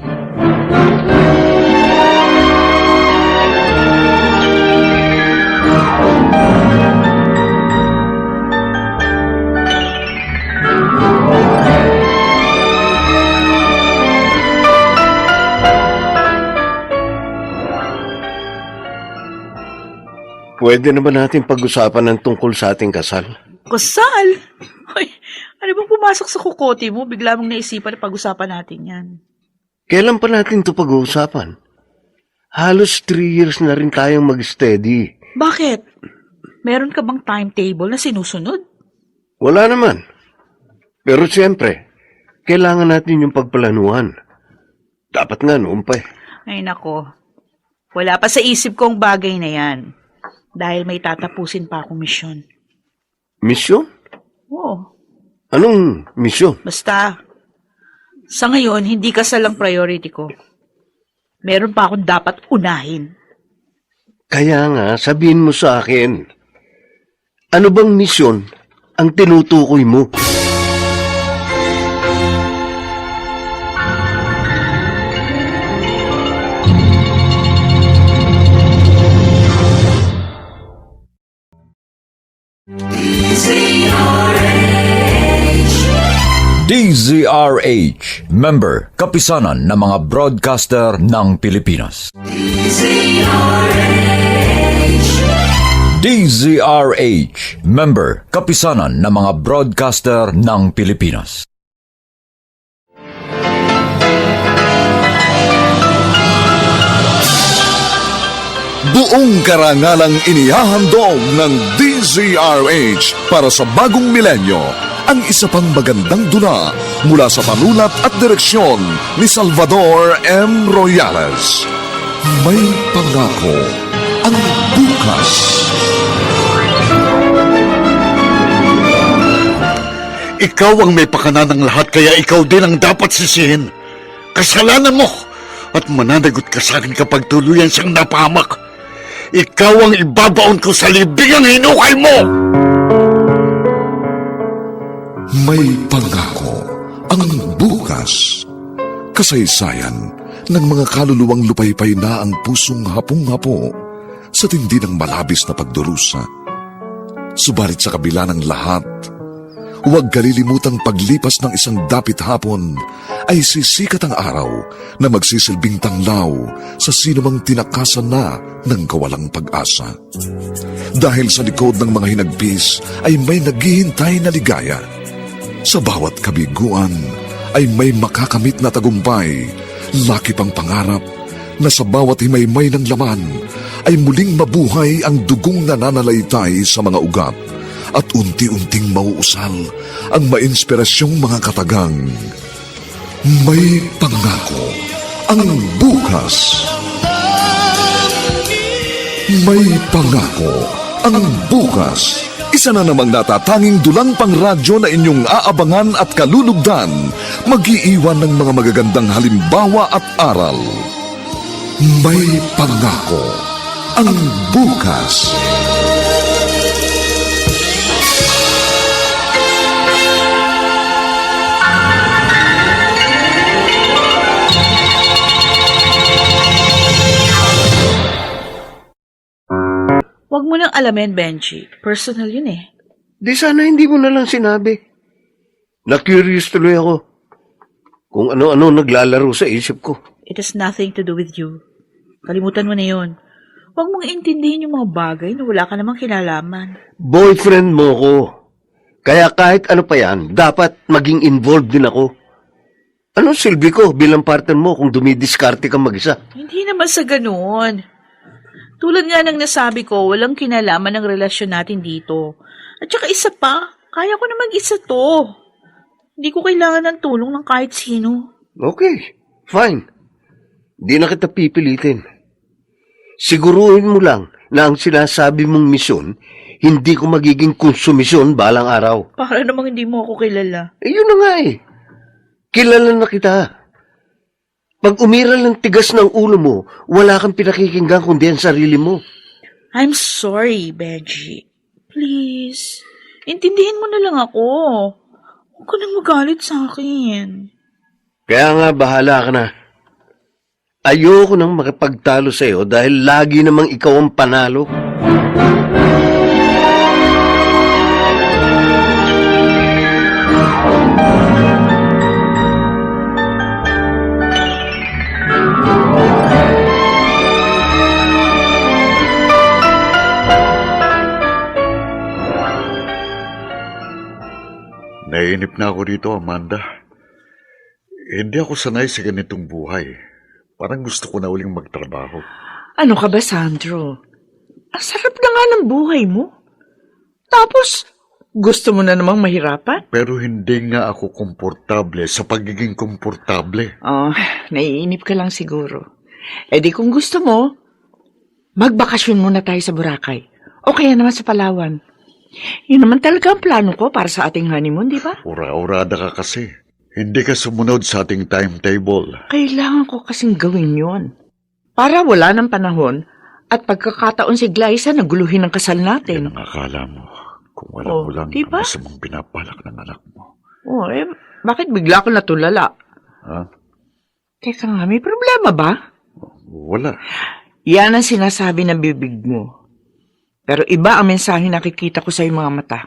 Speaker 7: Pwede na ba natin pag-usapan ng tungkol sa ating kasal?
Speaker 4: Kasal? Hoy, ano bang pumasok sa kukote mo? Bigla mong naisipan na pag-usapan natin yan.
Speaker 7: Kailan pa natin ito pag-uusapan? Halos 3 years na rin tayong mag-steady.
Speaker 4: Bakit? Meron ka bang timetable na sinusunod?
Speaker 7: Wala naman. Pero siyempre, kailangan natin yung pagplanuhan. Dapat nga noon pa eh.
Speaker 4: Ay nako, wala pa sa isip ko ang bagay na yan. Dahil may tatapusin pa akong misyon.
Speaker 7: Misyon?
Speaker 4: Oo.
Speaker 7: Anong misyon?
Speaker 4: Basta, sa ngayon, hindi kasal ang priority ko. Meron pa akong dapat unahin.
Speaker 7: Kaya nga, sabihin mo sa akin, ano bang misyon ang tinutukoy mo?
Speaker 1: DZRH, member, kapisanan ng mga broadcaster ng Pilipinas. DZRH, member, kapisanan ng mga broadcaster ng Pilipinas.
Speaker 2: Buong karangalang inihahandog ng DZRH para sa bagong milenyo ang isa pang magandang dula mula sa panulat at direksyon ni Salvador M. Royales. May pangako ang bukas.
Speaker 3: Ikaw ang may pakana ng lahat, kaya ikaw din ang dapat sisihin. Kasalanan mo at mananagot ka sa akin kapag tuluyan siyang napahamak. Ikaw ang ibabaon ko sa libingang hinukay mo!
Speaker 2: May pangako ang bukas. Kasaysayan ng mga kaluluwang lupaypay na ang pusong hapong-hapo sa tindi ng malabis na pagdurusa. Subalit sa kabila ng lahat, huwag kalilimutang paglipas ng isang dapit hapon ay sisikat ang araw na magsisilbing tanglaw sa sinumang tinakasan na ng kawalang pag-asa. Dahil sa likod ng mga hinagpis ay may naghihintay na ligaya. Sa bawat kabiguan ay may makakamit na tagumpay, laki pang pangarap na sa bawat himaymay ng laman ay muling mabuhay ang dugong nananalaytay sa mga ugat at unti-unting mauusal ang mainspirasyong mga katagang. May pangako ang bukas. May pangako ang bukas. Isa na namang natatanging dulang pangradyo na inyong aabangan at kalulugdan, mag-iiwan ng mga magagandang halimbawa at aral. May pangako ang bukas.
Speaker 4: Huwag mo nang alamin, Benji. Personal yun eh.
Speaker 7: Di sana hindi mo na lang sinabi. Na-curious tuloy ako. Kung ano-ano naglalaro sa isip ko.
Speaker 4: It has nothing to do with you. Kalimutan mo na yun. Huwag mong intindihin yung mga bagay na wala ka namang kinalaman.
Speaker 7: Boyfriend mo ko. Kaya kahit ano pa yan, dapat maging involved din ako. Anong silbi ko bilang partner mo kung dumidiskarte kang mag-isa?
Speaker 4: Hindi naman sa ganoon. Tulad nga ng nasabi ko, walang kinalaman ng relasyon natin dito. At saka isa pa, kaya ko na mag-isa to. Hindi ko kailangan ng tulong ng kahit sino.
Speaker 7: Okay, fine. Di na kita pipilitin. Siguruhin mo lang na ang sinasabi mong misyon, hindi ko magiging konsumisyon balang araw.
Speaker 4: Para namang hindi mo ako kilala.
Speaker 7: Yun na nga eh. Kilala na kita. Pag umiral ng tigas ng ulo mo, wala kang pinakikinggan kundi ang sarili mo.
Speaker 4: I'm sorry, Benji. Please, intindihin mo na lang ako. Huwag ka nang magalit sa akin.
Speaker 7: Kaya nga, bahala ka na. Ayoko nang makipagtalo sa'yo dahil lagi namang ikaw ang panalo.
Speaker 3: Naiinip na ako dito, Amanda. Hindi ako sanay sa ganitong buhay. Parang gusto ko na uling magtrabaho.
Speaker 5: Ano ka ba, Sandro? Ang sarap na nga ng buhay mo. Tapos, gusto mo na namang mahirapan?
Speaker 3: Pero hindi nga ako komportable sa pagiging komportable.
Speaker 5: Oh, naiinip ka lang siguro. Eh di kung gusto mo, magbakasyon muna tayo sa Boracay. O kaya naman sa Palawan. Yun naman talaga ang plano ko para sa ating honeymoon, di ba?
Speaker 3: Ura-urada ka kasi. Hindi ka sumunod sa ating timetable.
Speaker 5: Kailangan ko kasing gawin yun. Para wala ng panahon at pagkakataon si Glyza na guluhin ang kasal
Speaker 3: Yan
Speaker 5: natin.
Speaker 3: ang akala mo. Kung alam
Speaker 5: Oh,
Speaker 3: mo lang
Speaker 5: diba?
Speaker 3: ang masamang pinapalak ng anak mo.
Speaker 5: Oh, eh, bakit bigla ko natulala?
Speaker 3: Ha?
Speaker 5: Teka nga, may problema ba?
Speaker 3: Wala.
Speaker 5: Yan ang sinasabi ng bibig mo. Pero iba ang mensahe nakikita ko sa iyong mga mata.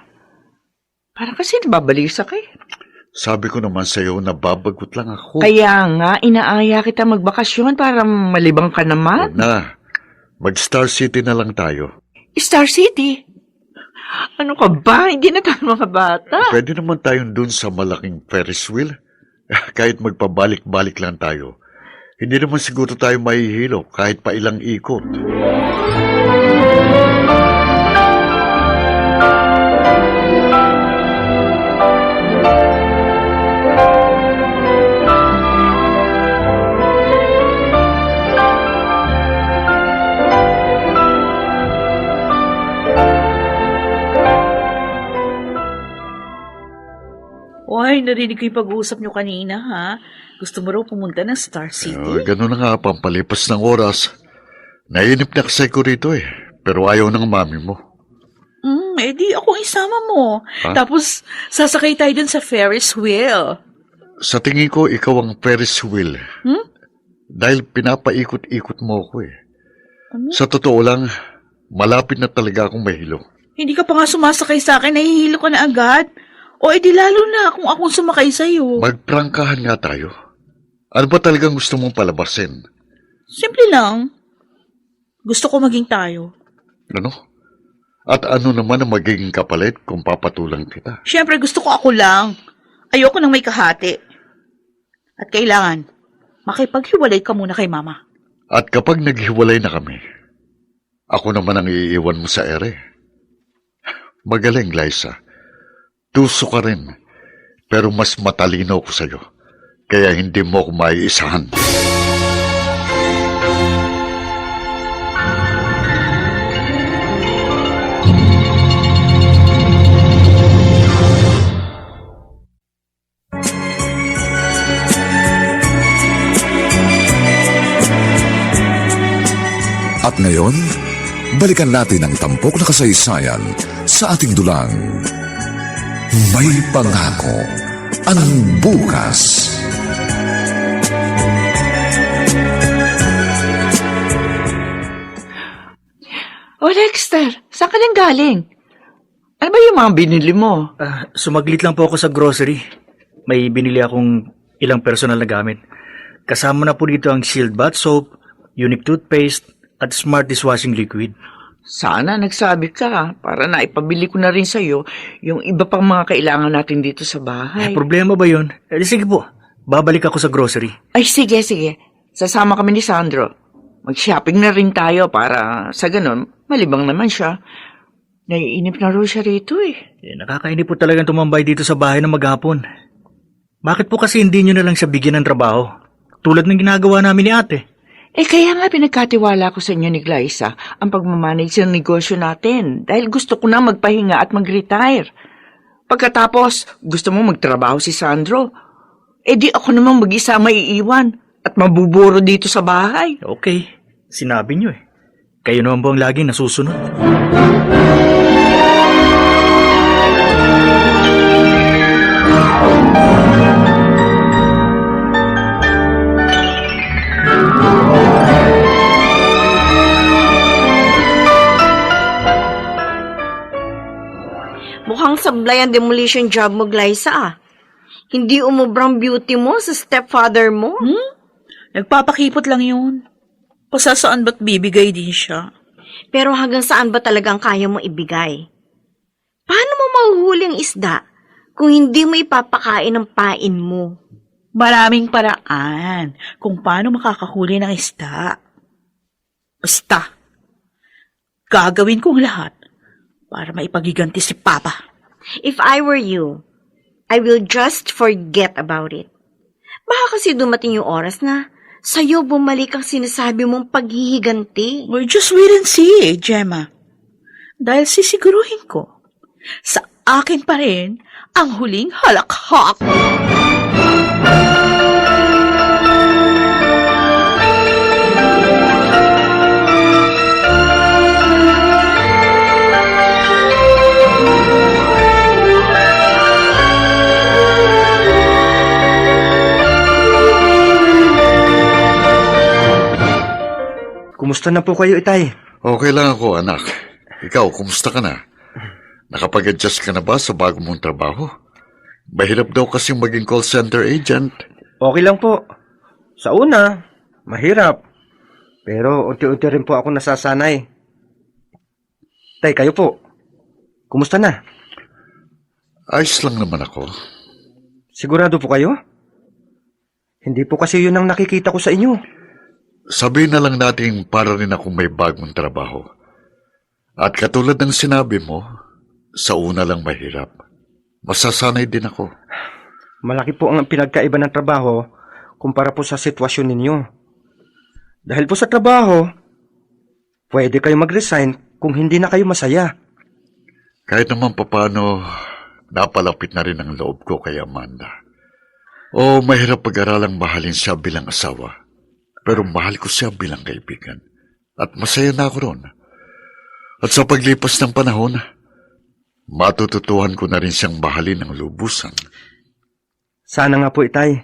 Speaker 5: Parang kasi nababalisa ka eh.
Speaker 3: Sabi ko naman sa'yo na babagot lang ako.
Speaker 5: Kaya nga, inaaya kita magbakasyon para malibang ka
Speaker 3: Huwag
Speaker 5: naman.
Speaker 3: na. Mag-Star City na lang tayo.
Speaker 5: Star City? Ano ka ba? Hindi na tayo mga bata.
Speaker 3: Pwede naman tayong dun sa malaking Ferris wheel. Kahit magpabalik-balik lang tayo. Hindi naman siguro tayo mahihilo kahit pa ilang ikot.
Speaker 4: Oy, narinig ko yung pag-uusap nyo kanina, ha? Gusto mo raw pumunta ng Star City?
Speaker 3: Ganun na nga, pampalipas ng oras. Nainip na kasi ko rito eh. Pero ayaw ng mami mo.
Speaker 4: Di ako isama mo.
Speaker 3: Ha?
Speaker 4: Tapos, sasakay tayo dun sa Ferris wheel.
Speaker 3: Sa tingin ko, ikaw ang Ferris wheel. Dahil pinapaikot-ikot mo ako eh. Sa totoo lang, malapit na talaga akong mahilo.
Speaker 4: Hindi ka pa nga sumasakay sa akin, nahihilo ka na agad. O edi lalo na kung akong sumakay sa'yo.
Speaker 3: Magprangkahan nga tayo. Ano ba talagang gusto mong palabasin?
Speaker 4: Simple lang. Gusto ko maging tayo.
Speaker 3: Ano? At ano naman ang magiging kapalit kung papatulang kita?
Speaker 4: Siyempre, gusto ko ako lang. Ayoko nang may kahati. At kailangan, makipaghiwalay ka muna kay Mama.
Speaker 3: At kapag naghiwalay na kami, ako naman ang iiwan mo sa ere. Magaling, Liza. Tuso ka rin, pero mas matalino ko sa'yo. Kaya hindi mo ako maiisahan.
Speaker 2: At ngayon, balikan natin ang tampok na kasaysayan sa ating dulang. May pangako ang bukas.
Speaker 5: O Dexter, saan ka nang galing? Ano ba yung mga binili mo?
Speaker 6: Sumaglit lang po ako sa grocery. May binili akong ilang personal na gamit. Kasama na po dito ang Shield Bath Soap, Unique Toothpaste, at Smart Dishwashing Liquid.
Speaker 5: Sana nagsabi ka para naipabili ko na rin sa'yo yung iba pang mga kailangan natin dito sa bahay.
Speaker 6: Problema ba yun? Sige po, babalik ako sa grocery.
Speaker 5: Ay, sige. Sasama kami ni Sandro. Mag-shopping na rin tayo para sa ganon, malibang naman siya. Naiinip na rin siya rito eh.
Speaker 6: Nakakainip po talagang tumambay dito sa bahay ng maghapon. Bakit po kasi hindi nyo na lang siya bigyan ng trabaho? Tulad ng ginagawa namin ni ate.
Speaker 5: Kaya nga pinagkatiwala ko sa inyo ni Glyza ang pagmamanage ng negosyo natin dahil gusto ko na magpahinga at mag-retire. Pagkatapos, gusto mo magtrabaho si Sandro. Di ako naman mag-isa maiiwan at mabuburo dito sa bahay.
Speaker 6: Okay, sinabi nyo eh. Kayo naman po ang laging nasusunod.
Speaker 9: Mukhang sablay ang demolition job mo, Glyza, ah. Hindi umubrang beauty mo sa stepfather mo?
Speaker 4: Nagpapakipot lang yun. Pasasaan ba't bibigay din siya?
Speaker 9: Pero hanggang saan ba talagang kaya mo ibigay? Paano mo mahuhuli ang isda kung hindi mo ipapakain ang pain mo?
Speaker 4: Maraming paraan kung paano makakahuli ng isda. Basta, gagawin kong lahat para maipagiganti si Papa.
Speaker 9: If I were you, I will just forget about it. Baka kasi dumating yung oras na sa'yo bumalik ang sinasabi mong paghihiganti.
Speaker 4: Well, just wait and see, Gemma. Dahil sisiguruhin ko, sa akin pa rin ang huling halakhak.
Speaker 8: Kumusta na po kayo, Itay?
Speaker 3: Okay lang ako, anak. Ikaw, kumusta ka na? Nakapag-adjust ka na ba sa bago mong trabaho? Mahirap daw kasing maging call center agent.
Speaker 8: Okay lang po. Sa una, mahirap. Pero unti-unti rin po ako nasasanay. Tay, kayo po. Kumusta na?
Speaker 3: Ayos lang naman ako.
Speaker 8: Sigurado po kayo? Hindi po kasi yun ang nakikita ko sa inyo.
Speaker 3: Sabihin na lang natin para rin akong may bagong trabaho. At katulad ng sinabi mo, sa una lang mahirap. Masasanay din ako.
Speaker 8: Malaki po ang pinagkaiba ng trabaho kumpara po sa sitwasyon ninyo. Dahil po sa trabaho, pwede kayo mag-resign kung hindi na kayo masaya.
Speaker 3: Kahit naman papano, napalapit na rin ang loob ko kay Amanda. O mahirap pag-aralang mahalin siya bilang asawa. Pero mahal ko siya bilang kaibigan. At masaya na ako ron. At sa paglipas ng panahon, matututuhan ko na rin siyang mahalin ng lubusan.
Speaker 8: Sana nga po, Itay.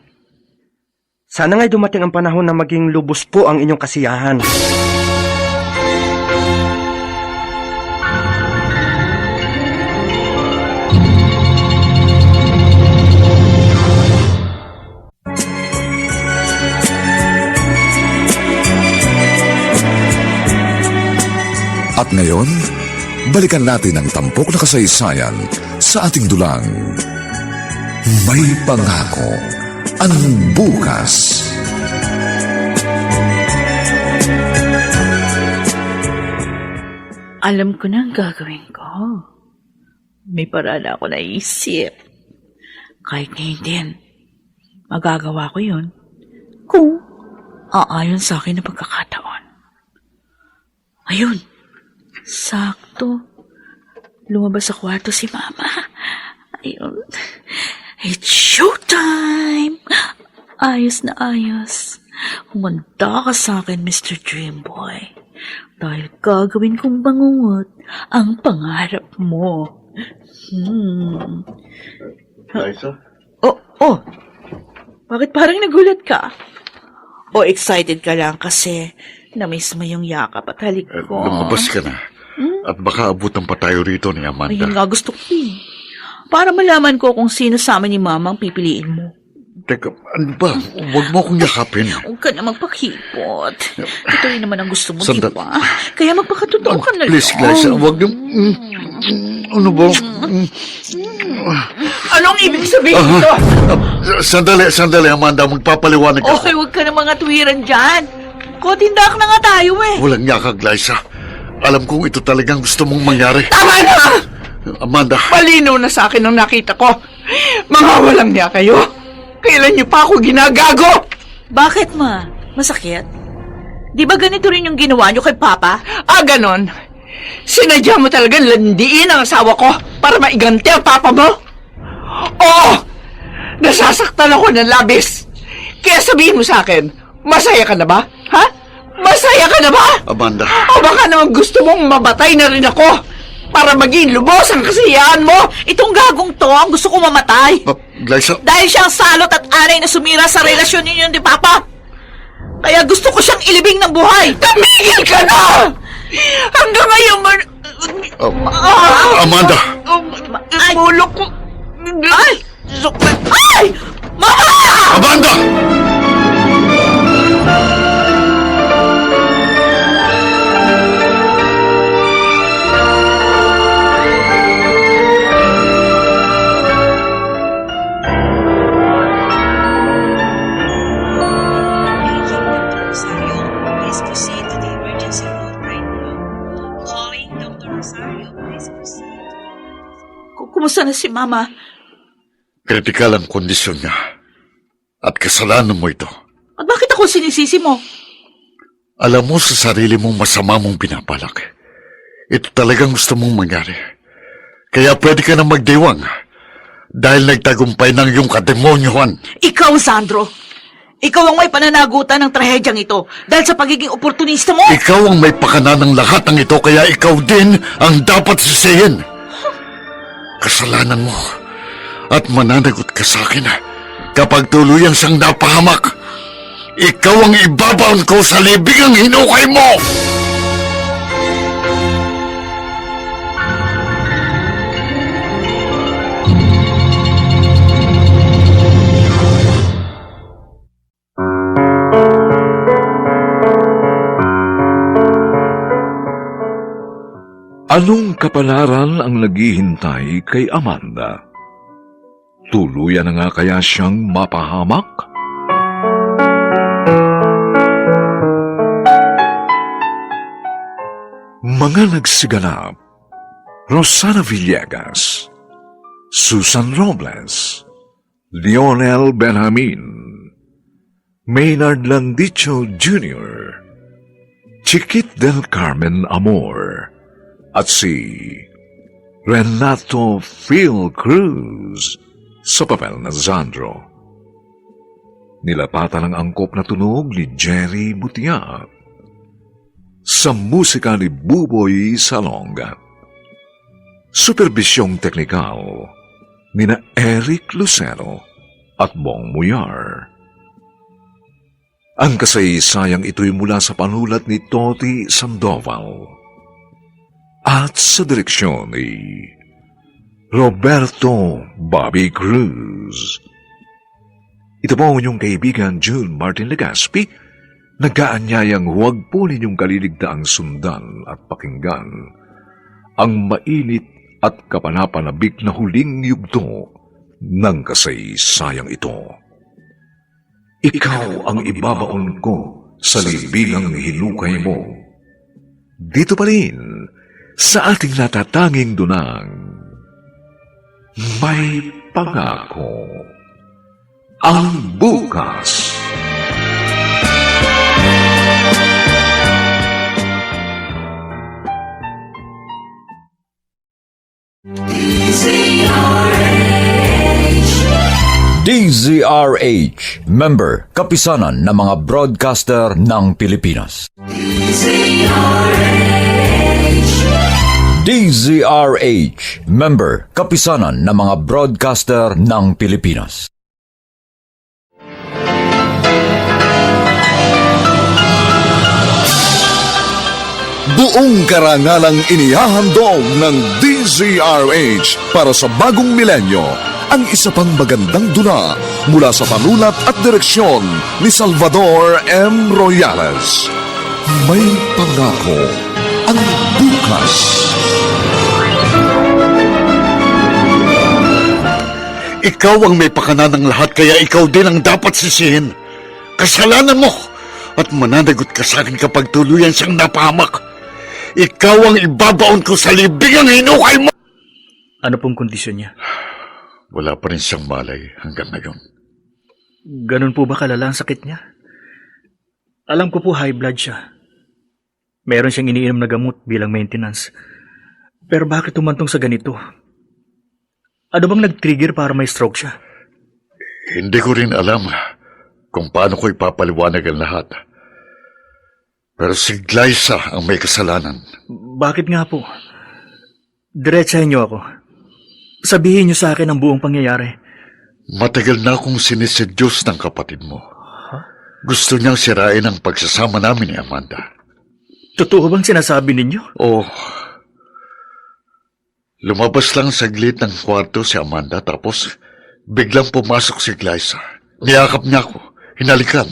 Speaker 8: Sana nga'y dumating ang panahon na maging lubos po ang inyong kasiyahan.
Speaker 2: At ngayon, balikan natin ang tampok na kasaysayan sa ating dulang. May pangako ang bukas.
Speaker 4: Alam ko na ang gagawin ko. May paraan ako naisip. Kahit ngayon din, magagawa ko yun kung aayon sa akin na pagkakataon. Ayun, sakto. Lumabas sa kwarto si Mama. Ayun. It's showtime! Ayos na ayos. Humanda ka sa akin, Mr. Dreamboy. Dahil gagawin kong bangungot ang pangarap mo.
Speaker 3: Liza?
Speaker 4: Oh. Bakit parang nagulat ka? O excited ka lang kasi na-miss mo yung yakap at halik ko.
Speaker 3: Lumabas ka na. At baka abutan pa tayo rito ni Amanda.
Speaker 4: Ayun nga gusto ko eh. Para malaman ko kung sino sa amin ni Mama ang pipiliin mo.
Speaker 3: Teka, ano ba? Huwag mo akong yakapin.
Speaker 4: Huwag ka na magpakipot. Ito rin naman ang gusto mo, di
Speaker 3: Sandal-
Speaker 4: ba? Kaya magpakatotoo ka na
Speaker 3: Please,
Speaker 4: lang.
Speaker 3: Liza, huwag yung... Ano ba?
Speaker 5: Anong ibig sabihin nito?
Speaker 3: Sandali, Amanda. Magpapaliwanag ako.
Speaker 4: Okay, huwag ka na mga tuwiran dyan. Kotindak na nga tayo eh.
Speaker 3: Walang yakag, Liza. Alam kong ito talagang gusto mong mangyari.
Speaker 5: Tama na!
Speaker 3: Amanda,
Speaker 5: Malinaw na sa akin ang nakita ko. Mga walang niya kayo. Kailan niyo pa ako ginagago?
Speaker 4: Bakit, ma? Masakit? Di ba ganito rin yung ginawa niyo kay Papa?
Speaker 5: Ganon. Sinadya mo talagang landiin ang asawa ko para maiganti ang papa mo? Oo! Nasasaktan ako ng labis. Kaya sabihin mo sa akin, masaya ka na ba? Ha? Masaya ka na ba?
Speaker 3: Amanda,
Speaker 5: O baka naman gusto mong mamatay na rin ako para maging lubos ang kasiyahan mo?
Speaker 4: Itong gagong to ang gusto ko mamatay.
Speaker 3: Glyza,
Speaker 4: Dahil siyang salot at anay na sumira sa relasyon ninyo ni Papa. Kaya gusto ko siyang ilibing ng buhay.
Speaker 5: Tumigil ka na! Hanggang ngayon man...
Speaker 3: Amanda,
Speaker 4: Ay!
Speaker 5: Ulo ko...
Speaker 4: Ay! Ay! Mama!
Speaker 3: Amanda!
Speaker 10: Rosario, please proceed to the emergency room right now. Calling Dr. Rosario, please proceed.
Speaker 4: Kumusta na si Mama?
Speaker 3: Kritikal ang kondisyon niya. At kasalanan mo ito.
Speaker 4: At bakit ako sinisisi mo?
Speaker 3: Alam mo sa sarili mong masama mong pinabalak. Ito talagang gusto mong mangyari. Kaya pwede ka na magdiwang. Dahil nagtagumpay ng iyong kademonyohan.
Speaker 4: Ikaw, Sandro. Ikaw ang may pananagutan ng trahedyang ito dahil sa pagiging oportunista mo.
Speaker 3: Ikaw ang may pakana ng lahat ng ito, kaya ikaw din ang dapat sisihin. Kasalanan mo. At mananagot ka sa akin kapag tuluyan siyang napahamak. Ikaw ang ibabaon ko sa libing ang hinukay mo!
Speaker 2: Anong kapalaran ang naghihintay kay Amanda? Tuluyan na nga kaya siyang mapahamak? Mga nagsiganap: Rosana Villegas, Susan Robles, Lionel Benjamin, Maynard Landicho Jr., Chiquit del Carmen Amor, at si Renato Phil Cruz sa papel na Sandro. Nilapatan ang angkop na tunog ni Jerry Butiat sa musika ni Buboy Salonga. Superbisyong teknikal ni na Eric Lucero at Bong Muyar. Ang kasaysayang ito'y mula sa panulat ni Toti Sandoval at sa direksyon ni Roberto Bobby Cruz. Ito po ang inyong kaibigan June Martin Legaspi, nag-aanyayang huwag po ninyong kaliligtaang sundan at pakinggan ang mainit at kapanapanabik na huling yugto ng kasaysayang ito. Ikaw ang ibabaon ko sa libingang hinukay mo. Dito pa rin sa ating natatanging dunang may pangako ang bukas.
Speaker 1: DZRH, member, kapisanan ng mga broadcaster ng Pilipinas. DZRH, member, kapisanan ng mga broadcaster ng Pilipinas.
Speaker 2: Buong karangalang inihahandog ng DZRH para sa bagong milenyo ang isa pang magandang dula mula sa panulat at direksyon ni Salvador M. Royales. May pangako ang bukas.
Speaker 3: Ikaw ang may pakana ng lahat, kaya ikaw din ang dapat sisihin. Kasalanan mo at mananagot ka sa akin kapag tuluyan siyang napahamak. Ikaw ang ibabaon ko sa libing ang hinukay mo!
Speaker 6: Ano pong kondisyon niya?
Speaker 3: Wala pa rin siyang malay hanggang ngayon.
Speaker 6: Ganun po ba kalala ang sakit niya? Alam ko po high blood siya. Meron siyang iniinom na gamot bilang maintenance. Pero bakit tumantong sa ganito? Ano bang nag-trigger para may stroke siya?
Speaker 3: Hindi ko rin alam kung paano ko ipapaliwanag ang lahat. Pero si Glyza ang may kasalanan.
Speaker 6: Bakit nga po? Diretsahin niyo ako. Sabihin niyo sa akin ang buong pangyayari.
Speaker 3: Matagal na akong sinisedyos ng kapatid mo. Gusto niyang sirain ang pagsasama namin ni Amanda.
Speaker 6: Totoo bang sinasabi ninyo?
Speaker 3: Oh, lumabas lang saglit ng kwarto si Amanda tapos biglang pumasok si Glyza. Niyakap niya ako, hinalikan.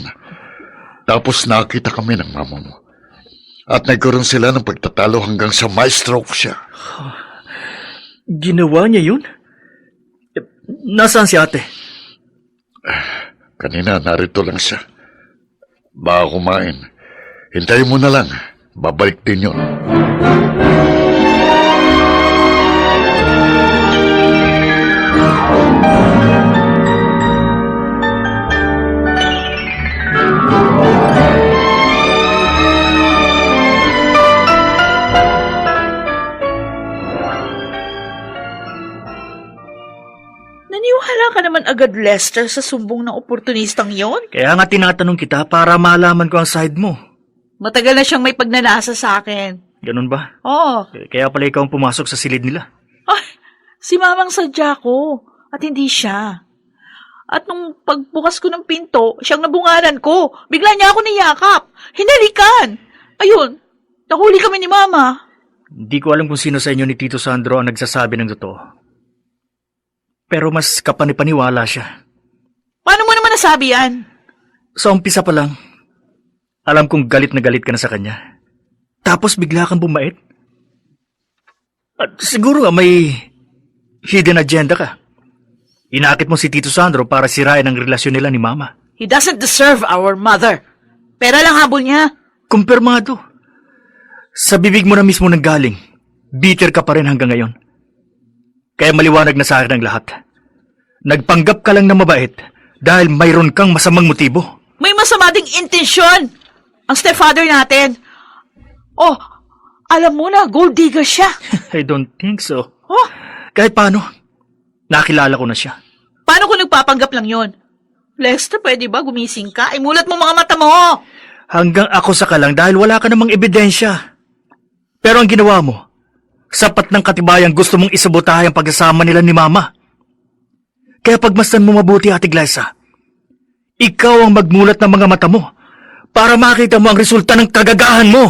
Speaker 3: Tapos nakita kami ng mama mo. At nagkaroon sila ng pagtatalo hanggang sa may stroke siya.
Speaker 6: Ginawa niya yun? Nasaan si ate?
Speaker 3: Kanina narito lang siya. Baka kumain. Hintayin mo na lang. Babalik din yun.
Speaker 4: Naniwala ka naman agad, Lester, sa sumbong ng oportunistang yon?
Speaker 6: Kaya nga tinatanong kita para malaman ko ang side mo.
Speaker 4: Matagal na siyang may pagnanasa sa akin.
Speaker 6: Ganun ba?
Speaker 4: Oh,
Speaker 6: Kaya pala ikaw ang pumasok sa silid nila.
Speaker 4: ay, si mamang sadya ko at hindi siya. At nung pagbukas ko ng pinto, siyang nabungaran ko. Bigla niya ako niyakap. Hinalikan. Ayun, nahuli kami ni mama.
Speaker 6: Hindi ko alam kung sino sa inyo ni Tito Sandro ang nagsasabi ng totoo. Pero mas kapanipaniwala siya.
Speaker 4: Paano mo naman nasabi yan?
Speaker 6: Sa umpisa pa lang, alam kong galit na galit ka na sa kanya. Tapos bigla kang bumait. At siguro nga may hidden agenda ka. Inakit mo si Tito Sandro para sirain ang relasyon nila ni Mama.
Speaker 4: He doesn't deserve our mother. Pera lang habol niya.
Speaker 6: Kumpirmado. Sa bibig mo na mismo nanggaling, bitter ka pa rin hanggang ngayon. Kaya maliwanag na sa akin ang lahat. Nagpanggap ka lang na mabait dahil mayroon kang masamang motibo.
Speaker 4: May masama ding intensyon ang stepfather natin. Oh, alam mo na, gold digger siya.
Speaker 6: I don't think so.
Speaker 4: Oh,
Speaker 6: Kahit paano, nakilala ko na siya.
Speaker 4: paano kung nagpapanggap lang yon? Lester, pwede ba gumising ka? Imulat mo mga mata mo.
Speaker 6: Hanggang ako sa ka lang dahil wala ka namang ebidensya. Pero ang ginawa mo, sapat ng katibayang gusto mong isabotahe ang pagsasama nila ni Mama. Kaya pagmasdan mo mabuti, Ate Glyza. Ikaw ang magmulat ng mga mata mo para makita mo ang resulta ng kagagahan mo.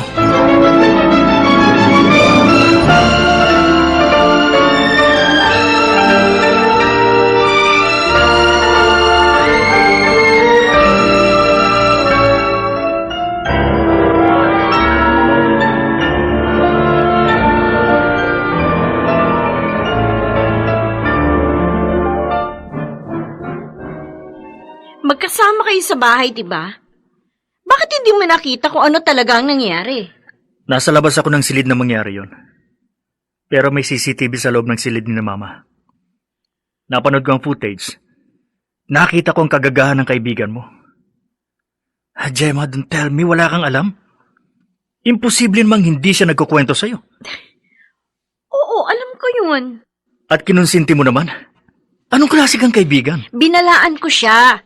Speaker 9: Magkasama kayo sa bahay, di ba? Bakit hindi mo nakita kung ano talaga ang nangyari?
Speaker 6: Nasa labas ako ng silid na mangyari yon. Pero may CCTV sa loob ng silid ni na Mama. Napanood ko ang footage. Nakita ko ang kagagahan ng kaibigan mo. Gemma, don't tell me, wala kang alam? Imposible mang hindi siya nagkukwento sa'yo.
Speaker 9: Oo, alam ko yun.
Speaker 6: At kinonsinti mo naman. Anong klase kang kaibigan?
Speaker 9: Binalaan ko siya.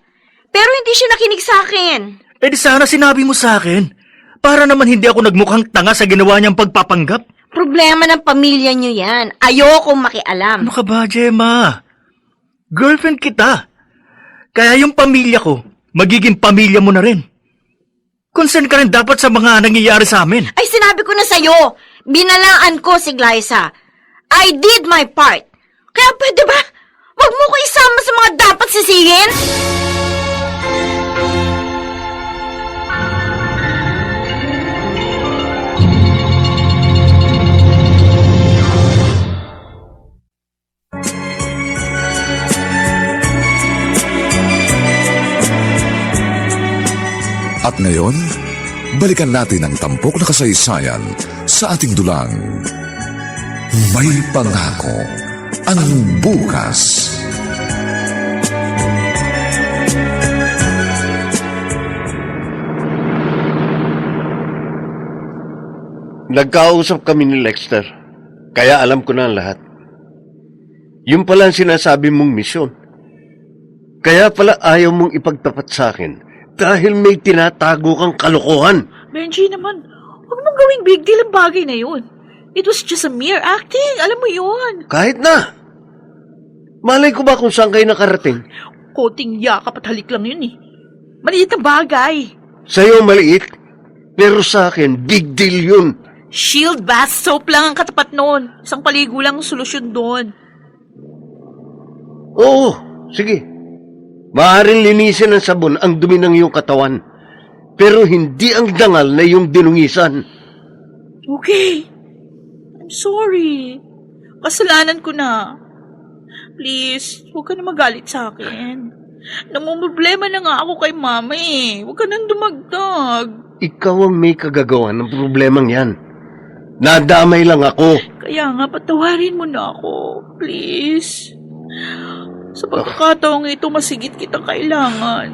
Speaker 9: Pero hindi siya nakinig sa akin.
Speaker 6: Eh di sana sinabi mo sa akin. Para naman hindi ako nagmukhang tanga sa ginawa niyang pagpapanggap.
Speaker 9: Problema ng pamilya niyo yan. Ayokong makialam.
Speaker 6: Ano ka ba, Gemma? Girlfriend kita. Kaya yung pamilya ko, magiging pamilya mo na rin. Concern ka rin dapat sa mga nangyayari sa amin.
Speaker 9: Ay, sinabi ko na sa'yo. Binalaan ko si Glyza. I did my part. Kaya pwede ba? Huwag mo ko isama sa mga dapat sisihin.
Speaker 2: At ngayon, balikan natin ang tampok na kasaysayan sa ating dulang. May pangako ang bukas.
Speaker 7: Nagkausap kami ni Lexter, kaya alam ko na ang lahat. Yung pala ang sinasabi mong misyon. Kaya pala ayaw mong ipagtapat sa akin dahil may tinatago kang kalokohan.
Speaker 4: Benji naman, huwag mong gawing big deal ang bagay na yun. It was just a mere acting. Alam mo yun.
Speaker 7: Kahit na. Malay ko ba kung saan kayo nakarating?
Speaker 4: Konting yakap at halik lang yun eh. Maliit na bagay.
Speaker 7: Sa'yo maliit, pero sa akin, big deal yun.
Speaker 4: Shield bath soap lang ang katapat noon. Isang paligo lang ang solusyon doon.
Speaker 7: Oo, sige. Maaaring linisin ng sabon ang dumi ng iyong katawan, pero hindi ang dangal na iyong dinungisan.
Speaker 4: Okay. I'm sorry. Kasalanan ko na. Please, huwag ka na magalit sa akin. Namumroblema na nga ako kay mama eh. Huwag ka nang dumagdag.
Speaker 7: Ikaw ang may kagagawa ng problemang yan. Nadamay lang ako.
Speaker 4: Kaya nga, patawarin mo na ako. Please. Sa pagkakataong ito, masigit kitang kailangan.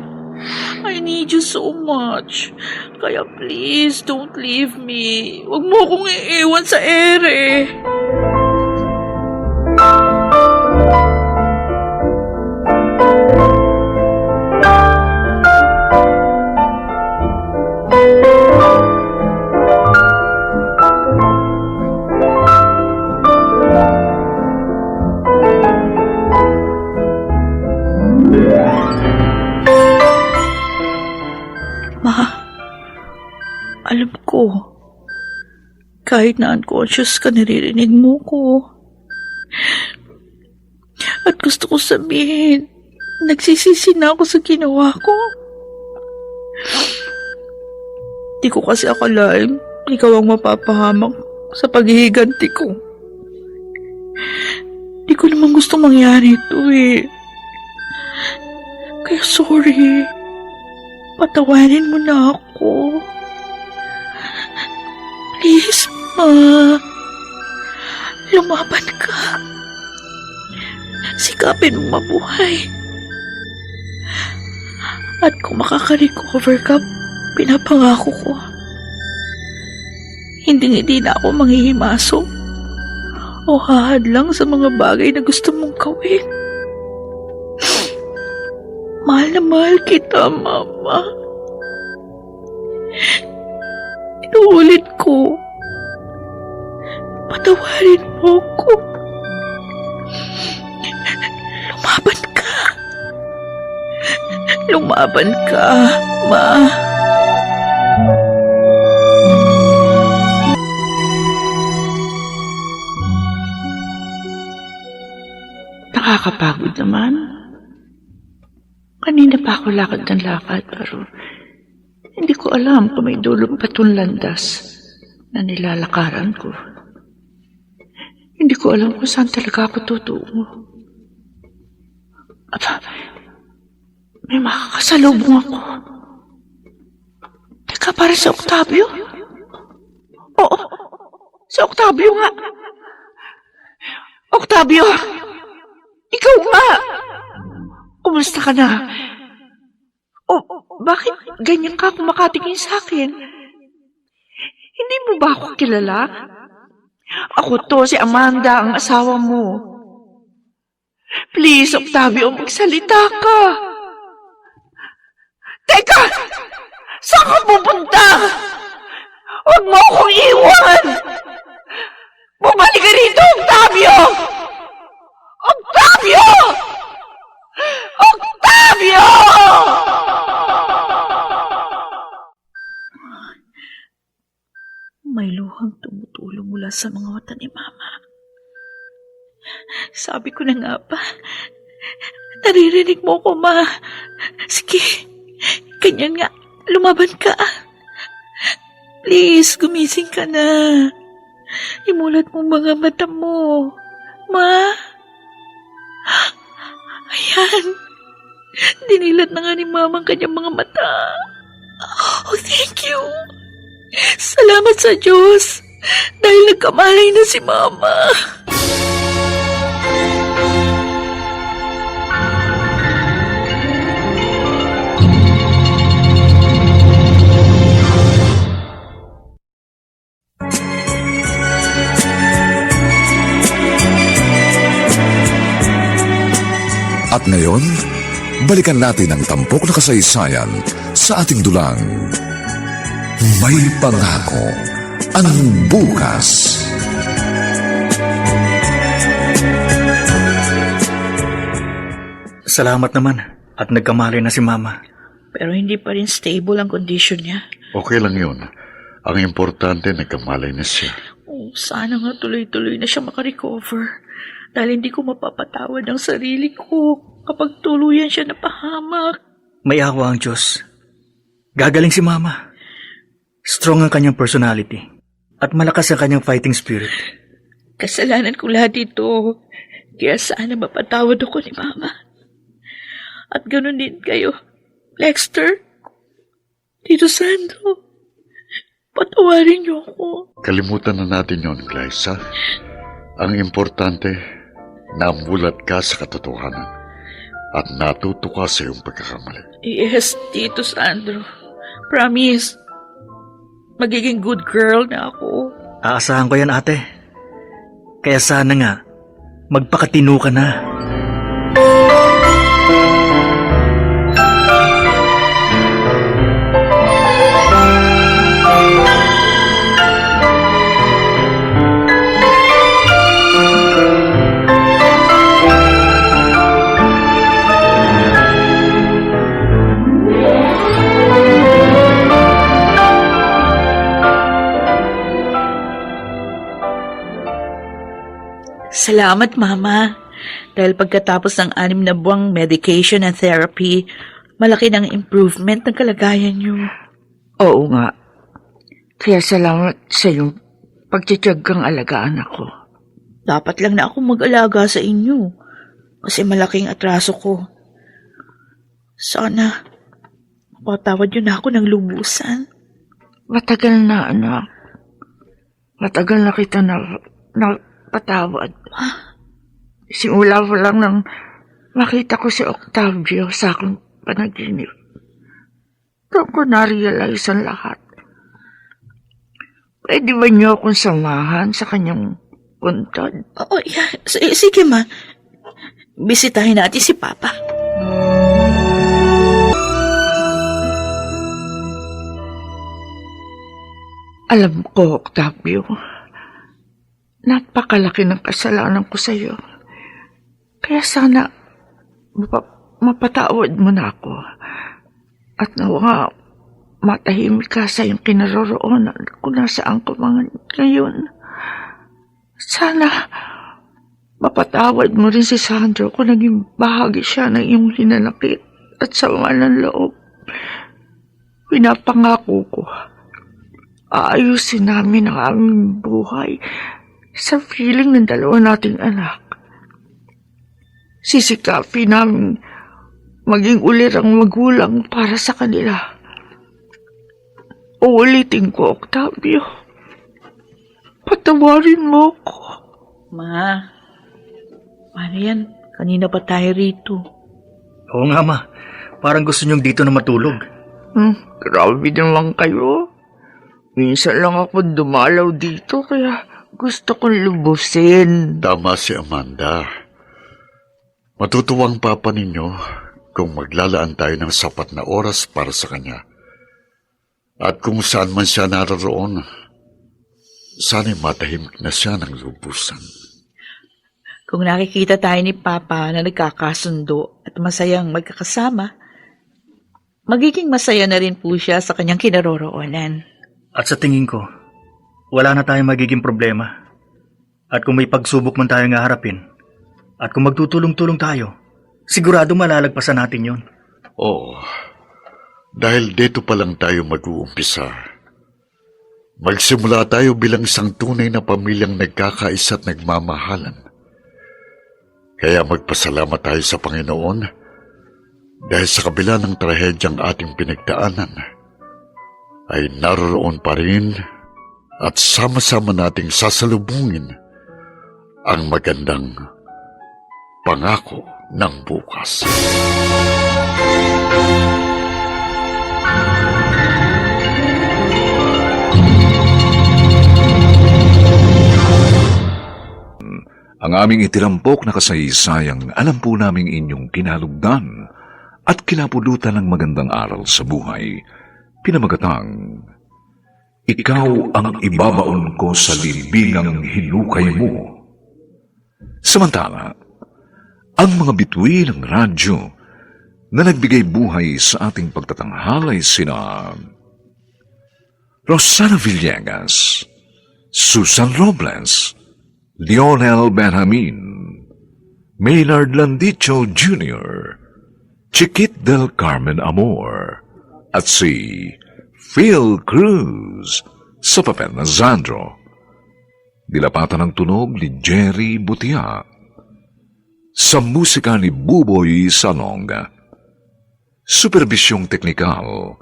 Speaker 4: I need you so much. Kaya please, don't leave me. Huwag mo akong iiwan sa ere. Alam ko, kahit na unconscious ka, naririnig mo ko. At gusto ko sabihin, nagsisisi na ako sa ginawa ko. Di ko kasi akalain, ikaw ang mapapahamak sa paghihiganti ko. Di ko naman gusto mangyari ito eh. Kaya sorry, patawarin mo na ako. Please, Ma. Lumaban ka. Sikapin mong mabuhay. At kung makaka-recover ka, pinapangako ko. Hindi na ako manghihimasok o hahadlang sa mga bagay na gusto mong gawin. Mahal na mahal kita, Mama. Inuulit ko. Patawarin mo ko. Lumaban ka. Lumaban ka, Ma.
Speaker 5: Nakakapagod naman. Kanina pa ako lakad ng lakad, pero hindi ko alam kung may dulong patun landas na nilalakaran ko. Hindi ko alam kung saan talaga ako tutungo. Aba, may makakasalubong ako. Teka, para si Octavio? Oo, si Octavio nga. Octavio! Ikaw nga! Kumusta ka na? O, bakit ganyan ka kumakatingin sa akin? Hindi mo ba ako kilala? Ako to, si Amanda, ang asawa mo. Please, Octavio, magsalita ka. Teka! Saan ka pupunta? Huwag mo akong iwan! Bumalik ka rito, Octavio! Octavio! Octavio!
Speaker 4: May luhang tumutulong mula sa mga mata ni Mama. Sabi ko na nga ba, naririnig mo ko, Ma. Sige, ganyan nga, lumaban ka. Please, gumising ka na. Imulat mo mga mata mo. Ma? Ayan. Dinilat na nga ni Mama ang kanyang mga mata. Oh, thank you. Salamat sa Diyos. Dahil nagkamalay na si Mama.
Speaker 2: At ngayon, balikan natin ang tampok na kasaysayan sa ating dulang. May pangako ang bukas.
Speaker 6: Salamat naman at nagkamali na si Mama.
Speaker 4: Pero hindi pa rin stable ang condition niya.
Speaker 3: Okay lang yun. Ang importante, nagkamalay na siya.
Speaker 4: Oh, sana nga tuloy-tuloy na siya makarecover. Dahil hindi ko mapapatawad ang sarili ko kapag tuluyan siya napahamak.
Speaker 6: May awa ang Diyos. Gagaling si Mama. Strong ang kanyang personality at malakas ang kanyang fighting spirit.
Speaker 4: Kasalanan ko lahat ito. Kaya sana mapatawad ako ni Mama. At ganun din kayo, Lexter, Tito Sandro. Patawarin niyo ako.
Speaker 3: Kalimutan na natin yon, Glyza. Ang importante, namulat ka sa katotohanan at natuto ka sa iyong pagkakamali.
Speaker 4: Yes, Tito Sandro. Promise. Magiging good girl na ako.
Speaker 6: Aasahan ko yan, ate. Kaya sana nga, magpakatino ka na.
Speaker 4: Salamat, Mama. Dahil pagkatapos ng 6 na buwang medication and therapy, malaki ng improvement ng kalagayan niyo.
Speaker 5: Oo nga. Kaya salamat sa iyong pagtitiyagang alagaan ako.
Speaker 4: Dapat lang na ako mag-alaga sa inyo. Kasi malaking atraso ko. Sana, mapatawad niyo na ako ng lubusan.
Speaker 5: Matagal na, anak. Matagal na kita na patawad. Simula pa lang nang makita ko si Octavio sa aking panaginip. Doon ko na-realize ang lahat. Pwede ba niyo akong samahan sa kanyang puntod?
Speaker 4: Oo, yeah. Sige, Ma. Bisitahin natin si Papa.
Speaker 5: Alam ko, Octavio, napakalaki ng kasalanan ko sa iyo. Kaya sana mapatawad mo na ako. At nawa matahimik ka sa iyong kinaroroonan kung nasaan ko mga ngayon. Sana mapatawad mo rin si Sandro kung naging bahagi siya ng iyong hinanakit at sama ng loob. Pinapangako ko, aayusin namin ang aming buhay sa feeling ng dalawa nating anak. Sisikapin namin maging ulirang magulang para sa kanila. Uulitin ko, Octavio. Patawarin mo ko.
Speaker 4: Ma, paano yan? Kanina pa tayo rito.
Speaker 6: Oo nga, Ma. Parang gusto niyong dito na matulog.
Speaker 5: Grabe naman kayo. Minsan lang ako dumalaw dito kaya gusto kong lubusin.
Speaker 3: Tama si Amanda. Matutuwang papa ninyo kung maglalaan tayo ng sapat na oras para sa kanya. At kung saan man siya naroon, sana'y matahimik na siya ng lubusan.
Speaker 4: Kung nakikita tayo ni Papa na nagkakasundo at masayang magkakasama, magiging masaya na rin po siya sa kanyang kinaroroonan.
Speaker 6: At sa tingin ko, wala na tayong magiging problema. At kung may pagsubok man tayong haharapin, at kung magtutulong-tulong tayo, sigurado malalagpasan natin yon.
Speaker 3: Oo, dahil dito pa lang tayo mag-uumpisa. Magsimula tayo bilang isang tunay na pamilyang nagkakaisa at nagmamahalan. Kaya magpasalamat tayo sa Panginoon dahil sa kabila ng trahedyang ating pinagdaanan, ay naroon pa rin at sama-sama nating sasalubungin ang magandang pangako ng bukas.
Speaker 1: Ang
Speaker 2: aming itinampok na kasaysayang alam po naming inyong kinalugdan at kinapulutan ng magandang aral sa buhay, pinamagatang, ikaw ang ibabaon ko sa libingang hinukay mo. Samantala, ang mga bituin ng radyo na nagbigay buhay sa ating pagtatanghal ay sina Rosana Villegas, Susan Robles, Lionel Benjamin, Maynard Landicho Jr., Chiquit del Carmen Amor, at si Phil Cruz sa papel na Zandro. Dilapatan ng tunog ni Jerry Butia. Sa musika ni Buboy Salonga. Superbisyong teknikal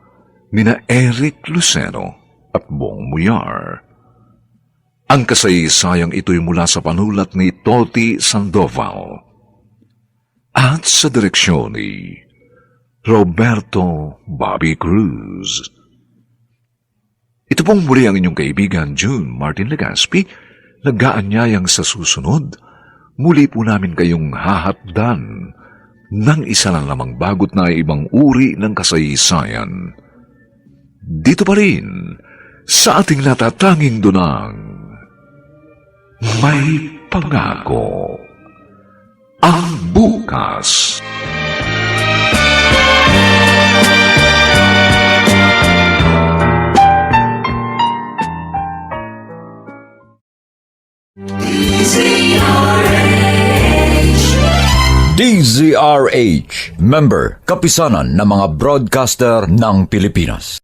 Speaker 2: ni na Eric Lucero at Bong Muyar. Ang kasaysayang ito'y mula sa panulat ni Toti Sandoval at sa direksyon ni Roberto Bobby Cruz. Ito pong muli ang inyong kaibigan June Martin Legaspi, nag-aanyayang sa susunod, muli po namin kayong hahatdan ng isa na namang bagot na ibang uri ng kasaysayan. Dito pa rin, sa ating natatanging dunang, may pangako ang bukas.
Speaker 1: DZRH, member, kapisanan ng mga broadcaster ng Pilipinas.